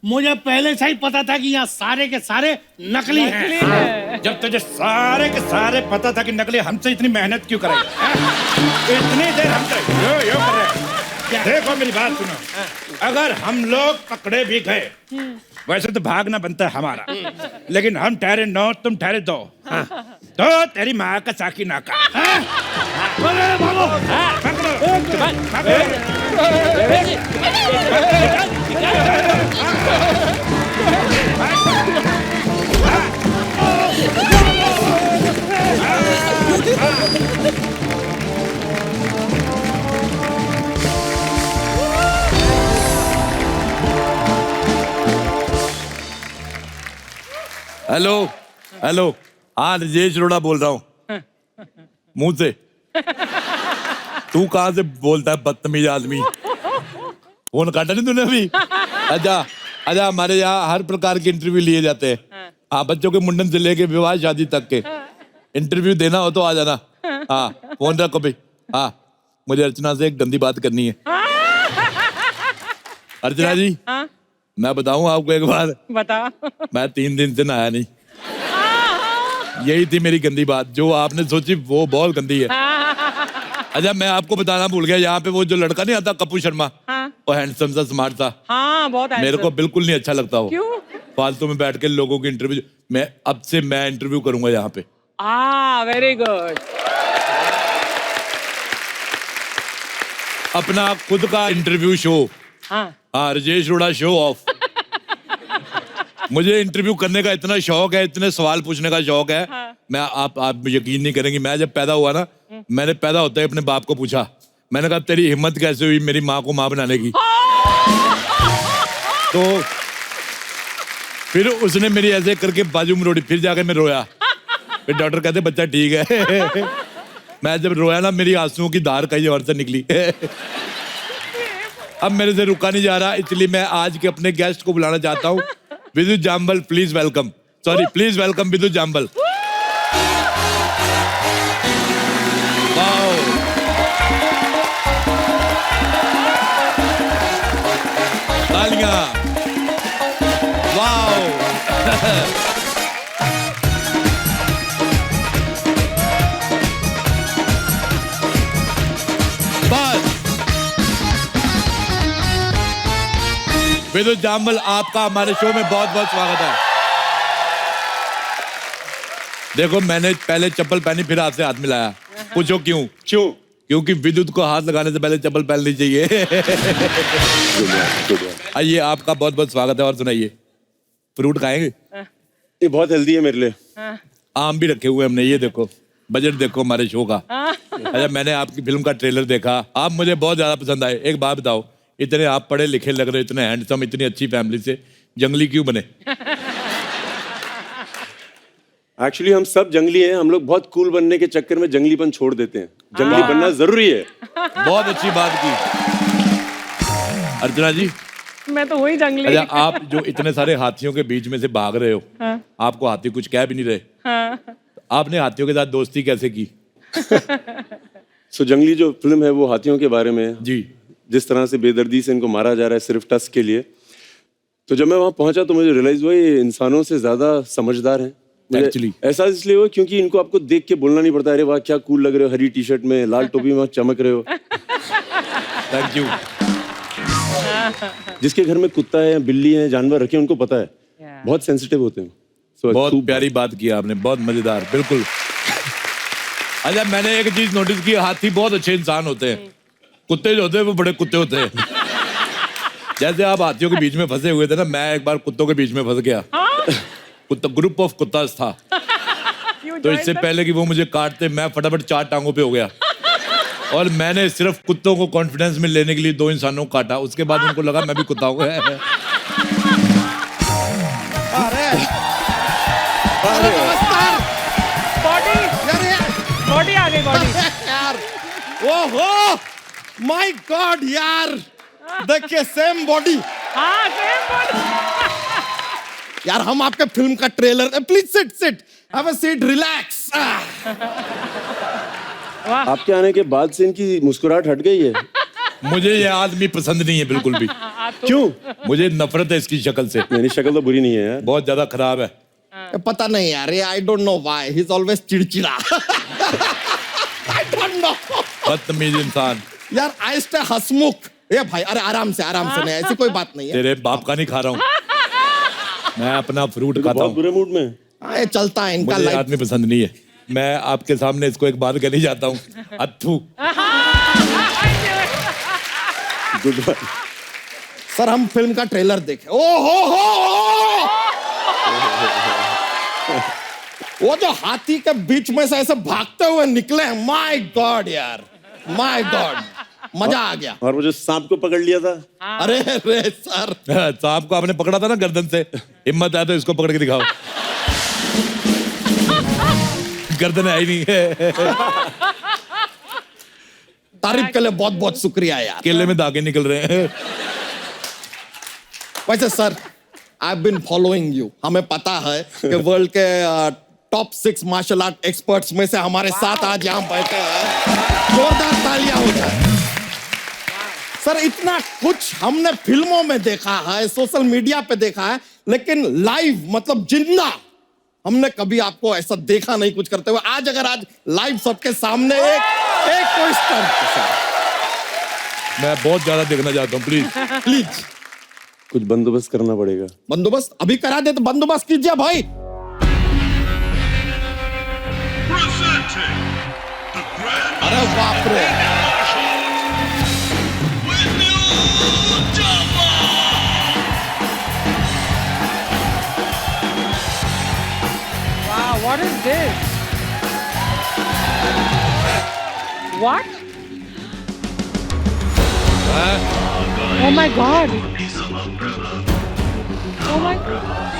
मुझे पहले से ही पता था कि यहाँ सारे के सारे नकली हैं। जब तुझे सारे के सारे पता था कि नकली, हमसे इतनी मेहनत क्यों कराई? इतनी देर हम यो कर रहे हैं। देखो मेरी बात सुनो, अगर हम लोग पकड़े भी गए, वैसे तो भागना बनता है हमारा, लेकिन हम ठहरे 9, तुम ठहरे 2, तो तेरी माँ का साकी नाका। हेलो हेलो, हाँ राजेश रोड़ा बोल रहा हूँ। मुंह से तू कहाँ से बोलता है बदतमीज आदमी? फोन काटा नहीं तूने अभी? अच्छा हमारे यहाँ हर प्रकार के इंटरव्यू लिए जाते हैं। हाँ, बच्चों के मुंडन से लेके विवाह शादी तक के इंटरव्यू देना हो तो आ जाना। हाँ, फोन रखो भाई। हाँ, मुझे अर्चना से एक गंदी बात करनी है। अर्चना जी, मैं बताऊं आपको एक बात? बता। मैं 3 दिन से नहाया नहीं। यही थी मेरी गंदी बात। जो आपने सोची वो बहुत गंदी है। अच्छा, मैं आपको बताना भूल गया, यहाँ पे वो जो लड़का नहीं आता कप्पू शर्मा, वो हैंडसम सा स्मार्ट सा, हाँ, बहुत मेरे को बिल्कुल नहीं अच्छा लगता वो। क्यों? फालतू में बैठ के लोगों की इंटरव्यू। अब से मैं इंटरव्यू करूंगा यहाँ पे। Very good. अपना खुद का इंटरव्यू शो। हाँ, राजेश रोड़ा शो ऑफ। मुझे इंटरव्यू करने का इतना शौक है, इतने सवाल पूछने का शौक है। मैं आप यकीन नहीं करेंगी, मैं जब पैदा हुआ ना, मैंने पैदा होते ही अपने बाप को पूछा। मैंने कहा तेरी हिम्मत कैसे हुई मेरी माँ को माँ बनाने की? तो फिर उसने मेरी ऐसे करके बाजू में रोटी, फिर जाके मैं रोया। फिर डॉक्टर कहते बच्चा ठीक है। मैं जब रोया ना, मेरी आंसुओं की धार कहीं और से निकली। अब मेरे से रुका नहीं जा रहा, इसलिए मैं आज के अपने गेस्ट को बुलाना चाहता हूँ। Vidu Jambal, please welcome. Sorry, please welcome Vidu Jambal. Wow, तालियां। वाओ। बस विदु जाम्बल, आपका हमारे शो में बहुत बहुत स्वागत है। देखो, मैंने पहले चप्पल पहनी, फिर आपसे हाथ मिलाया। पूछो क्यों? क्योंकि विद्युत को हाथ लगाने से पहले चप्पल पहननी चाहिए। आइए, आपका बहुत बहुत स्वागत है। और सुनाइए, फ्रूट खाएंगे? ये बहुत हेल्दी है मेरे लिए। आम भी रखे हुए हमने, ये देखो, बजट देखो हमारे शो का। अच्छा, मैंने आपकी फिल्म का ट्रेलर देखा, आप मुझे बहुत ज्यादा पसंद आए। एक बात बताओ, इतने आप पढ़े लिखे लग रहे, इतने हैंडसम, इतनी अच्छी फैमिली से, जंगली क्यों बने? एक्चुअली हम सब जंगली हैं, हम लोग बहुत कूल बनने के चक्कर में जंगलीपन छोड़ देते हैं। जंगली बनना जरूरी है। बहुत अच्छी बात की अर्चना जी। मैं तो वही जंगली। अच्छा, आप जो इतने सारे हाथियों के बीच में से भाग रहे हो, आपको हाथी कुछ कह भी नहीं रहे, आपने हाथियों के साथ दोस्ती कैसे की? सो जंगली जो फिल्म है वो हाथियों के बारे में है। जी। जिस तरह से बेदर्दी से इनको मारा जा रहा है सिर्फ टस्क के लिए, तो जब मैं वहां पहुंचा तो मुझे रियलाइज हुआ ये इंसानों से ज्यादा समझदार हैं। Actually. ऐसा इसलिए हुआ क्योंकि इनको आपको देख के बोलना नहीं पड़ता, अरे वाह क्या कूल लग रहे हो, हरी टी शर्ट में, लाल टोपी में चमक रहे हो। Thank you. जिसके घर में कुत्ता है, बिल्ली है, जानवर रखे, उनको पता है, बहुत सेंसिटिव होते हैं। बहुत प्यारी बात की आपने, बहुत मजेदार, बिल्कुल। अच्छा, मैंने एक चीज नोटिस की, हाथी बहुत अच्छे इंसान होते हैं, कुत्ते जो होते हैं वो बड़े कुत्ते होते हैं। जैसे आप हाथियों के बीच में फंसे हुए थे ना, मैं एक बार कुत्तों के बीच में फंस गया। कुत्ता, ग्रुप ऑफ कुत्तास था, तो इससे पहले कि वो मुझे काटते, मैं फटाफट 4 टांगों पे हो गया। और मैंने सिर्फ कुत्तों को कॉन्फिडेंस में लेने के लिए 2 इंसानों को काटा, उसके बाद उनको लगा मैं भी कुत्ता हूँ। बॉडी आ गई, बॉडी। यार, ओहो, माय गॉड यार, देखिए सेम बॉडी। हाँ, सेम बॉडी। यार, हम आपके फिल्म का trailer, please sit sit, have a seat, relax. आपके आने के बाद से इनकी मुस्कुराहट हट गई है। मुझे ये आदमी पसंद नहीं है बिल्कुल भी। क्यों? मुझे नफरत है इसकी शक्ल से। मेरी शक्ल तो बुरी नहीं है यार, बहुत ज्यादा खराब है। पता नहीं यार, ये I don't know why he is always चिड़चिड़ा। I don't know. बदतमीज इंसान। यार, आहिस्ते हंसमुख। ए भाई, अरे आराम से नहीं, ऐसी कोई बात नहीं है। तेरे बाप का नहीं खा रहा हूँ मैं, अपना फ्रूट खाता हूँ। बहुत बुरे मूड में। ये चलता है इनका लाइफ। आदमी पसंद नहीं है, मैं आपके सामने इसको एक बार कहने जाता हूँ, अत्थू। Goodbye. सर, हम फिल्म का ट्रेलर देखे। ओ हो वो जो हाथी के बीच में से ऐसे भागते हुए निकले, माय गॉड यार, माय गॉड, मजा आ गया। और वो जो सांप को पकड़ लिया था, अरे सर, सांप को आपने पकड़ा था ना गर्दन से, हिम्मत है तो इसको पकड़ के दिखाओ। गर्दन है ही नहीं है। तारीफ के लिए बहुत बहुत शुक्रिया यार। केले में धागे निकल रहे हैं। वैसे sir, I have been following you, हमें पता है कि वर्ल्ड के टॉप 6 मार्शल आर्ट एक्सपर्ट्स में से हमारे साथ आज यहाँ बैठे हैं। जोरदार तालियां हो जाए। सर, इतना कुछ हमने फिल्मों में देखा है, सोशल मीडिया पे देखा है, लेकिन लाइव मतलब जिंदा हमने कभी आपको ऐसा देखा नहीं कुछ करते हुए। आज लाइव सबके सामने एक कोई स्टंट, मैं बहुत ज्यादा देखना चाहता हूँ, प्लीज प्लीज। कुछ बंदोबस्त करना पड़ेगा। बंदोबस्त अभी करा दे, तो बंदोबस्त कीजिए भाई। अरे बाप रे, Wow, what is this? What? Oh my God. Oh my God.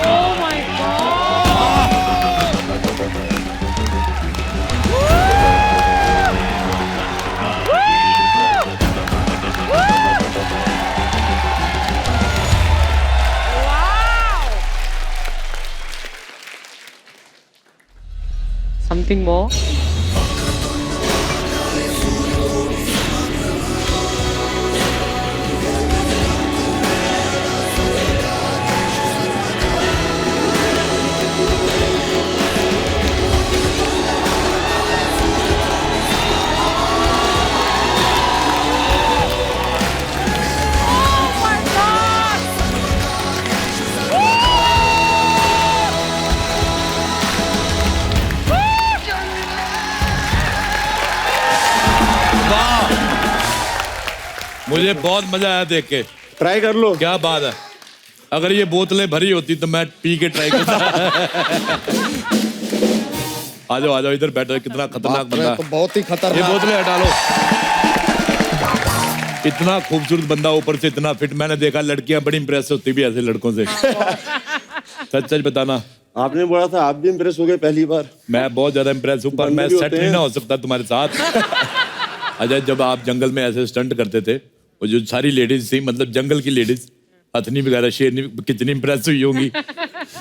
Oh my God. Something more? Woo! मुझे बहुत मजा आया देख के। ट्राई कर लो। क्या बात है, अगर ये बोतलें भरी होती तो मैं पी के ट्राई करता। आ जाओ इधर बैठो, कितना खतरनाक बंदा। तो बहुत ही खतरनाक। ये बोतलें हटा लो। इतना खूबसूरत बंदा, ऊपर से इतना फिट। मैंने देखा लड़कियां बड़ी इंप्रेस होती भी ऐसे लड़कों से। सच सच बताना। आपने बोला था आप भी इंप्रेस हो गए पहली बार। मैं बहुत ज्यादा इंप्रेस हूँ, पर मैं सेट नहीं ना हो सकता तुम्हारे साथ। अजय, जब आप जंगल में ऐसे स्टंट करते थे, वो जो सारी लेडीज थी, मतलब जंगल की लेडीज, हथनी वगैरह, शेरनी, कितनी इंप्रेस हुई होंगी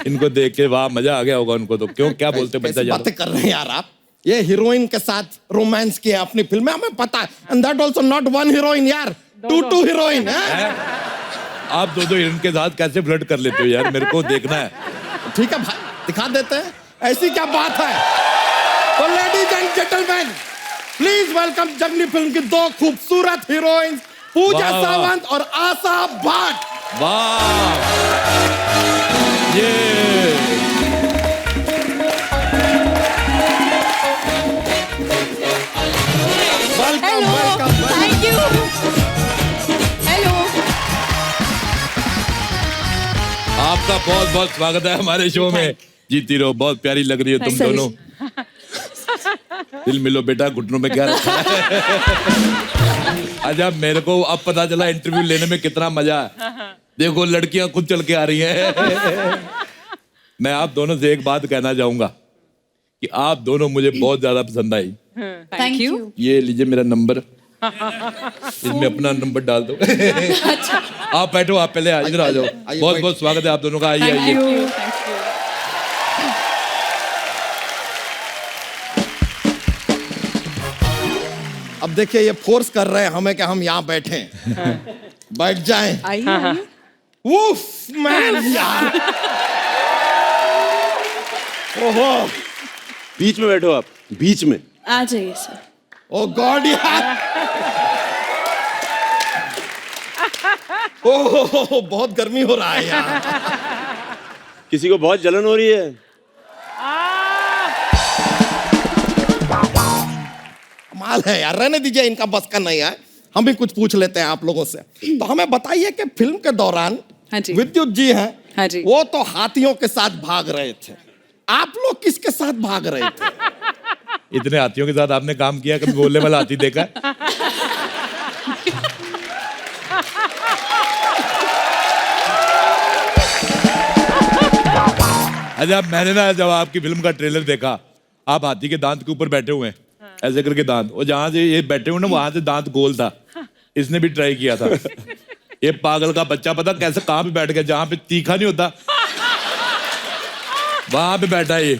इनको देख के। वाह, मजा आ गया होगा उनको तो। क्यों, क्या बोलते बच्चा? बातें कर रहे हैं यार आप। ये हीरोइन के साथ रोमांस किया अपनी फिल्म में, हमें पता है। And that also not one heroine यार, टू हीरोइन है। आप दो हीरोइन के साथ कैसे फ्लर्ट कर लेते हो यार? मेरे को देखना है। ठीक है भाई, दिखा देते हैं। ऐसी क्या बात है? तो ladies and gentleman, please welcome जंगली फिल्म की दो खूबसूरत हीरोइंस, पूजा सावंत और आशा भट्ट। वाह, ये वेलकम। Thank you. हेलो, आपका बहुत बहुत स्वागत है हमारे शो में। जीती रहो, बहुत प्यारी लग रही हो तुम दोनों। दिल मिलो बेटा, घुटनों में क्या रखा है? अच्छा, मेरे को अब पता चला इंटरव्यू लेने में कितना मजा है। देखो, लड़कियां खुद चल के आ रही हैं। मैं आप दोनों से एक बात कहना चाहूंगा कि आप दोनों मुझे बहुत ज्यादा पसंद आई। Thank you. ये लीजिए मेरा नंबर, इसमें अपना नंबर डाल दो। आप बैठो, आप पहले इधर आ जाओ। बहुत बहुत स्वागत है आप दोनों का। आइए आइए। अब देखिए, ये फोर्स कर रहे हैं हमें कि हम यहाँ बैठे। बैठ जाएं। उफ मैन यार। ओहो, बीच में बैठो आप, बीच में। आ जाइए सर। ओ गॉड यार। ओह, बहुत गर्मी हो रहा है यार। किसी को बहुत जलन हो रही है? कमाल है यार, रहने दीजिए, इनका बस का नहीं है। हम भी कुछ पूछ लेते हैं आप लोगों से। तो हमें बताइए कि फिल्म के दौरान विद्युत जी हैं, वो तो हाथियों के साथ भाग रहे थे, आप लोग किसके साथ भाग रहे थे? इतने हाथियों के साथ आपने काम किया? कभी बोलने वाला हाथी देखा? अच्छा, मैंने ना जब आपकी फिल्म का ट्रेलर देखा, आप हाथी के दांत के ऊपर बैठे हुए हैं, ऐसे करके दांत, और जहां से ये बैठे हुए ना वहां से दांत गोल था। इसने भी ट्राई किया था। ये पागल का बच्चा पता कैसे कहां पे बैठ गया, जहां पे तीखा नहीं होता वहां पे बैठा है ये।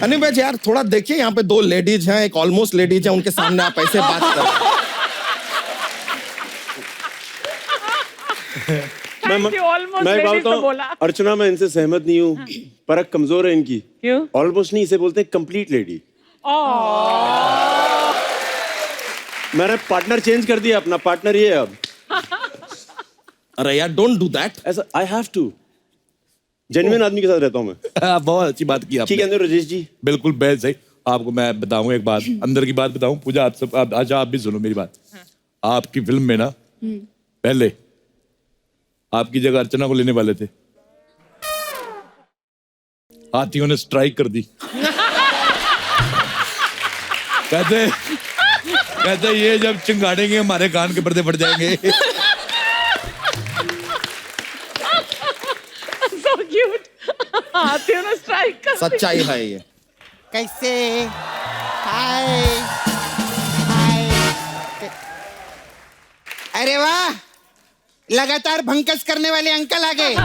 अनिमेश यार, थोड़ा देखिए, यहाँ पे दो लेडीज हैं, एक ऑलमोस्ट लेडीज है, उनके सामने आप ऐसे बात कर। मैं बोलता हूँ अर्चना, मैं इनसे सहमत नहीं हूँ। परख कमजोर है इनकी। क्यों? ऑलमोस्ट नहीं, इसे बोलते हैं कंप्लीट लेडी। मैंने पार्टनर चेंज कर दिया, अपना पार्टनर ये है अब। अरे यार, डोंट डू दैट। ऐसा आई हैव टू। जेन्युइन आदमी के साथ रहता हूँ मैं। बहुत अच्छी बात की आपने। ठीक है राजेश जी, बिल्कुल बेहद सही। आपको मैं बताऊं एक बात, अंदर की बात बताऊं पूजा, आप सब अच्छा आप भी सुनो मेरी बात। आपकी फिल्म में ना पहले आपकी जगह अर्चना को लेने वाले थे, हाथियों ने स्ट्राइक कर दी। कहते ये जब चिंगाड़ेंगे हमारे कान के पर्दे फट जाएंगे। So cute. हाथियों ने स्ट्राइक कर दी। सच्चाई है ये। कैसे? हाय हाय। अरे वाह, लगातार भंकस करने वाले अंकल आ गए।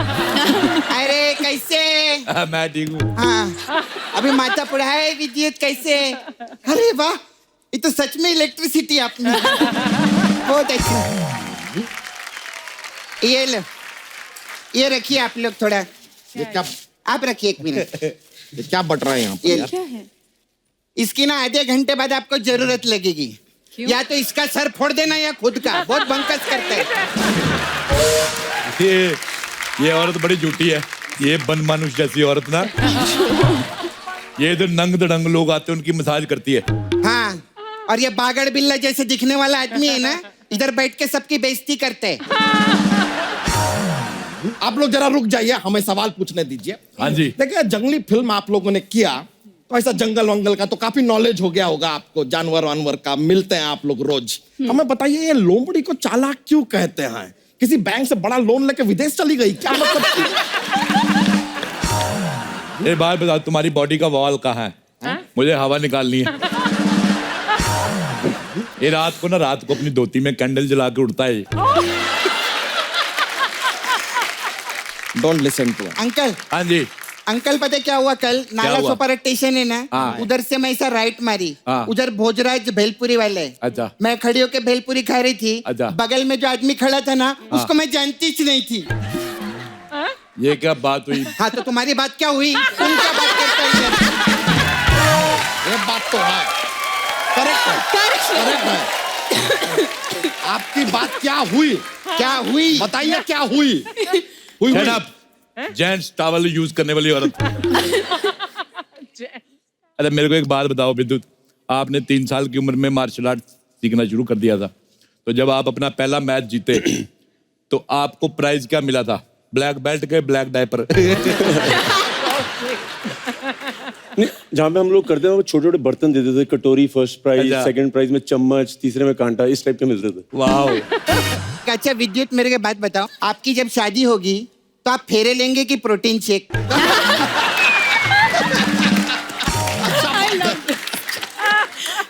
अरे कैसे? मैं ठीक हूँ। हाँ, अभी माता पुढ़ा है विद्युत कैसे? अरे वाह, ये तो सच में इलेक्ट्रिसिटी आपने। बहुत अच्छा। ये लो, ये रखिए आप लोग थोड़ा। ये क्या? आप रखिए 1 मिनट। ये क्या बट रहा है यहाँ ये पर? क्या है? इसकी ना आधे घंटे बाद आपको जरूरत लगेगी। या तो इसका सर फोड़ देना या खुद का, बहुत भंकस करता है। ये औरत बड़ी झूठी है, ये बन मानुष जैसी औरत ना। ये इधर नंग दड़ंग लोग आते हैं, उनकी मसाज करती है। हाँ, और ये बागड़ बिल्ला जैसे दिखने वाला आदमी है ना, इधर बैठ के सबकी बेइज्जती करते हैं। आप लोग जरा रुक जाइए, हमें सवाल पूछने दीजिए। हाँ जी। देखिए, जंगली फिल्म आप लोगों ने किया तो ऐसा जंगल वंगल का तो काफी नॉलेज हो गया होगा आपको, जानवर वानवर का मिलते हैं आप लोग रोज। हमें बताइए, ये लोमड़ी को चालाक क्यों कहते हैं? किसी बैंक से बड़ा लोन लेके विदेश चली गई क्या? मतलब एक बात बताओ, तुम्हारी बॉडी का वॉल कहाँ है? मुझे हवा निकालनी है। ये रात को अपनी धोती में कैंडल जला के उड़ता है। Don't listen to uncle. हाँ जी। अंकल पता है क्या हुआ कल? नाला हुआ? सोपारा स्टेशन है ना, हाँ। उधर से मैं ऐसा राइट मारी, हाँ। उधर भोजराज भेलपुरी वाले। अच्छा। मैं खड़ी होके भेलपुरी खा रही थी। अच्छा। बगल में जो आदमी खड़ा था ना, हाँ। उसको मैं जानती ही नहीं थी। ये क्या बात हुई? हाँ, तो तुम्हारी बात क्या हुई? तुम क्या बात करते हो? ये बात तो है, करेक्ट है, करेक्ट है। आपकी बात क्या हुई? क्या हुई बताइए, क्या हुई? Shut up! Gents towel use करने वाली औरत। अरे मेरे को एक बात बताओ विद्युत, आपने 3 साल की उम्र में मार्शल आर्ट सीखना शुरू कर दिया था, तो जब आप अपना पहला मैच जीते तो आपको प्राइज क्या मिला था? ब्लैक बेल्ट के ब्लैक डायपर। जहाँ पे हम लोग करते हैं वो छोटे छोटे बर्तन देते थे, कटोरी फर्स्ट प्राइज, अच्छा। सेकंड प्राइज में चम्मच, तीसरे में कांटा, इस टाइप के मिलते थे। वाह। अच्छा विद्युत, मेरे को बात बताओ, आपकी जब शादी होगी तो आप फेरे लेंगे कि प्रोटीन शेक?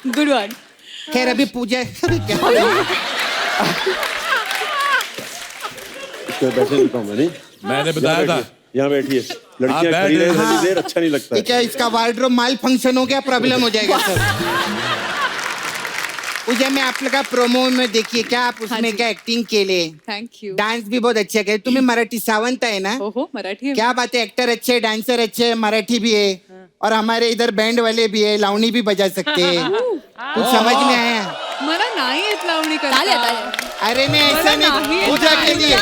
Good one. खैर अभी पूजा बैठने देता हूँ मैं, नहीं? मैंने बताया था। यहाँ बैठिए, लड़कियाँ बैठ खड़ी रहे रहे हैं। थोड़ी देर, अच्छा नहीं लगता है। क्या इसका वार्डरोब माल फंक्शन हो गया? प्रॉब्लम हो जाएगा सर। पूजा में आप लोग का प्रोमो में देखिए क्या आप उसमें क्या एक्टिंग के लिए, थैंक यू। डांस भी बहुत अच्छा किया। तुम्हें मराठी सावंत है ना? ओहो, मराठी है। क्या बात है, एक्टर अच्छे, डांसर अच्छे, मराठी भी है, और हमारे इधर बैंड वाले भी है, लावणी भी बजा सकते हैं। कुछ समझ में आया? मला नाही येत लावणी करता। अरे नहीं, ऐसा नहीं, पूजा के लिए।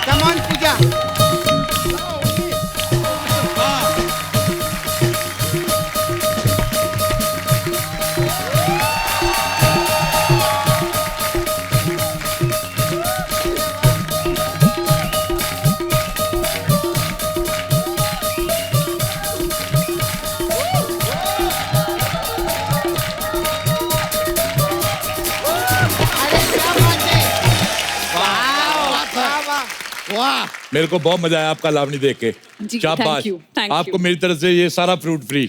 कम ऑन पूजा। वाह, मेरे को बहुत मजा आया आपका लावणी देख के। जी, शाबाश। thank you, thank आपको you। मेरी तरफ से ये सारा फ्रूट फ्री।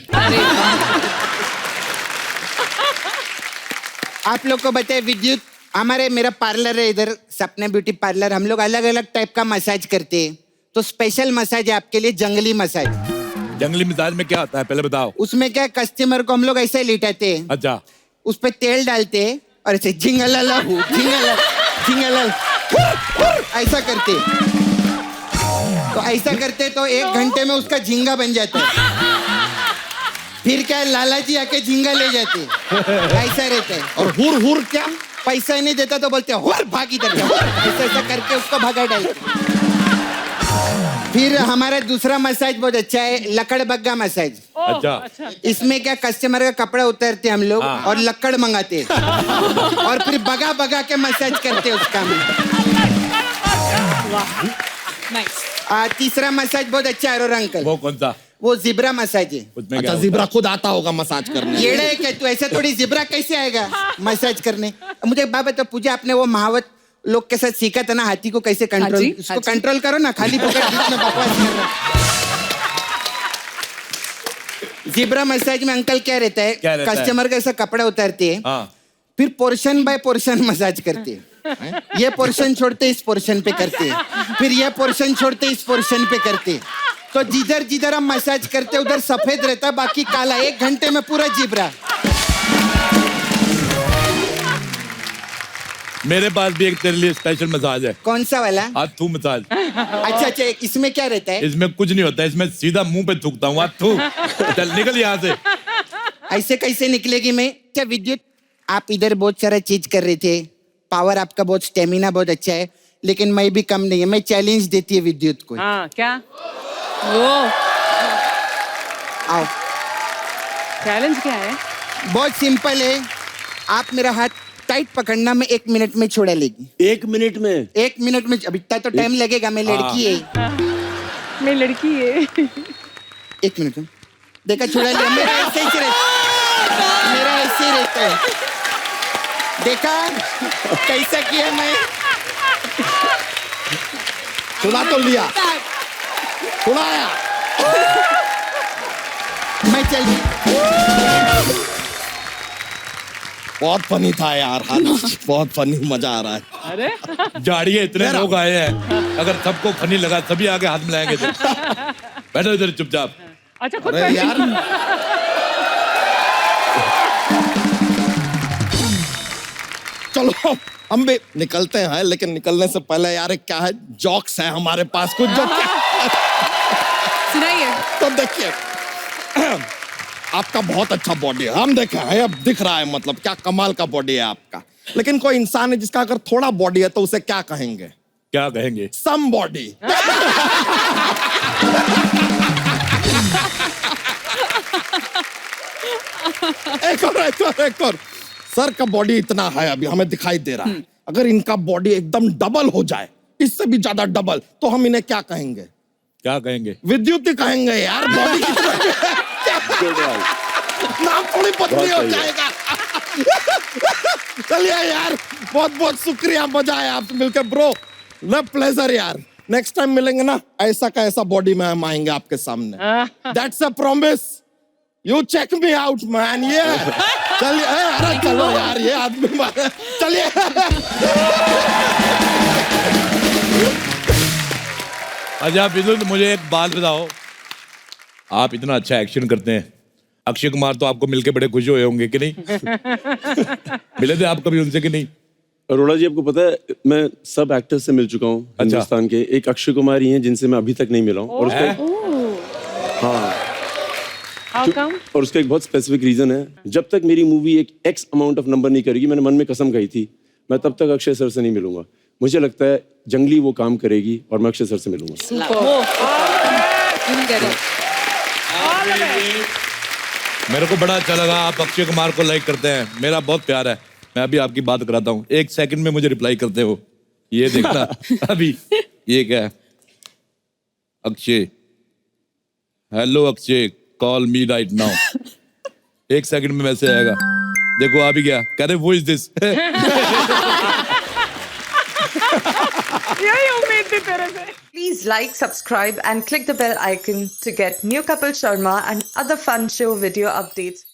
आप लोग को बताए विद्युत, हमारे मेरा पार्लर है इधर, सपना ब्यूटी पार्लर। हम लोग अलग अलग टाइप का मसाज करते हैं, तो स्पेशल मसाज है आपके लिए, जंगली मसाज। जंगली मसाज में क्या होता है पहले बताओ? उसमें क्या, कस्टमर को हम लोग ऐसे लिटाते हैं, अच्छा। उस पे तेल डालते हैं और ऐसे झिंगला ऐसा करते। तो ऐसा करते तो 1 घंटे में उसका झिंगा बन जाता है। फिर क्या, लाला जी आके झिंगा ले जाते, ऐसा रहता है। और हुर हुर क्या? पैसा नहीं देता तो बोलते हुर भाग इधर से, ऐसा ऐसा करके उसको भगा डालते। फिर हमारा दूसरा मसाज बहुत अच्छा है, लकड़ बग्गा मसाज। अच्छा। इसमें क्या, कस्टमर का कपड़ा उतारते हम लोग हाँ। और लकड़ मंगाते और फिर बगा बगा के मसाज करते उसका। तीसरा मसाज बहुत अच्छा है और अंकल, वो कौन सा? वो जिब्रा मसाज है। उसमें अच्छा, जिब्रा खुद आता होगा मसाज करने। येड़ा है क्या तू? ऐसा थोड़ी जिब्रा कैसे आएगा मसाज करने? मुझे बाबा तो पूजा, आपने वो महावत लोग के साथ सीखा था ना, हाथी को कैसे कंट्रोल, उसको कंट्रोल करो ना, खाली पकड़ बीच में बकवास कर रहा। जिब्रा मसाज में अंकल क्या रहता है, कस्टमर का ऐसा कपड़ा उतारते हैं, फिर पोर्शन बाय पोर्शन मसाज करते हैं। ये पोर्शन छोड़ते इस पोर्शन पे करते हैं, फिर ये पोर्शन छोड़ते इस पोर्शन पे करते हैं। तो जिधर जिधर हम मसाज करते उधर सफेद रहता है, बाकी काला। 1 घंटे में पूरा जिब्रा। मेरे पास भी एक तेरे लिए स्पेशल मसाज है। कौन सा वाला? हाथू मसाज। अच्छा अच्छा, इसमें क्या रहता है? इसमें कुछ नहीं होता है, इसमें सीधा मुंह पे थूकता हूँ। हाथू चल निकल यहाँ से। ऐसे कैसे निकलेगी मैं? क्या विद्युत, आप इधर बहुत सारा चीज कर रहे थे, पावर आपका बहुत, स्टेमिना बहुत अच्छा है, लेकिन मैं भी कम नहीं है। मैं चैलेंज देती है विद्युत को। हाँ, क्या वो आओ। चैलेंज क्या है? बहुत सिंपल है, आप मेरा हाथ टाइट पकड़ना, मैं 1 मिनट में छोड़ा लेगी। 1 मिनट में? 1 मिनट में, अब इतना तो टाइम लगेगा, मैं लड़की है। मैं लड़की है। 1 मिनट में देखा, छोड़ा लिया। मेरा ऐसे ही रहता है। देखा कैसा किया मैं? छुड़ा तो लिया, छुड़ाया। मैं चल। बहुत फनी था यार, बहुत फनी, मजा आ रहा है। अरे झाड़िए इतने लोग आए हैं, अगर सबको फनी लगा सभी आगे हाथ मिलाएंगे तो। बैठो इधर चुपचाप। अच्छा खुद अरे यार, चलो हम भी निकलते हैं, लेकिन निकलने से पहले यार क्या है, जॉक्स है हमारे पास कुछ जो सुनाइए। तो देखिए, आपका बहुत अच्छा बॉडी है, हम देखे हैं, अब दिख रहा है, मतलब क्या कमाल का बॉडी है आपका। लेकिन कोई इंसान है जिसका अगर थोड़ा बॉडी है तो उसे क्या कहेंगे? क्या कहेंगे? Somebody. एक और। सर का बॉडी इतना है अभी हमें दिखाई दे रहा है, अगर इनका बॉडी एकदम डबल हो जाए, इससे भी ज्यादा डबल, तो हम इन्हें क्या कहेंगे? क्या कहेंगे? विद्युत ही कहेंगे यार, बॉडी नाम थोड़ी पतली हो जाएगा। चलिए यार, बहुत बहुत शुक्रिया, मजा आया आपसे मिलकर ब्रो, न प्लेजर यार। नेक्स्ट टाइम मिलेंगे ना, ऐसा का ऐसा बॉडी में हम आएंगे आपके सामने। That's a promise, you check me out man. ये चलिए, अरे चलो यार, ये आदमी चलिए। अच्छा विद्युत, मुझे एक बात बताओ, आप इतना अच्छा एक्शन करते हैं, अक्षय कुमार तो आपको मिलके बड़े खुश हुए होंगे कि नहीं? मिले थे आप कभी उनसे कि नहीं? अरोड़ा जी, आपको पता है मैं सब एक्टर्स से मिल चुका हूँ हिंदुस्तान के, एक अक्षय कुमार ही हैं जिनसे मैं अभी तक नहीं मिला हूँ। और उसका और उसका एक बहुत स्पेसिफिक रीजन है, जब तक मेरी मूवी एक एक्स अमाउंट ऑफ नंबर नहीं करेगी, मैंने मन में कसम खाई थी, मैं तब तक अक्षय सर से नहीं मिलूंगा। मुझे लगता है जंगली वो काम करेगी और मैं अक्षय सर से मिलूंगा। मेरे को बड़ा अच्छा लगा, आप अक्षय कुमार को लाइक करते हैं, मेरा बहुत प्यार है। मैं अभी आपकी बात कराता हूँ, 1 सेकंड में मुझे रिप्लाई करते हो, ये देखना। अभी ये क्या है? अक्षय, हेलो अक्षय, कॉल मी राइट नाउ। 1 सेकंड में मैसेज आएगा, देखो आ भी गया, कह रहे वो इज दिस। यही उम्मीद थी तेरे से। Please like, subscribe and click the bell icon to get new Kapil Sharma and other fun show video updates.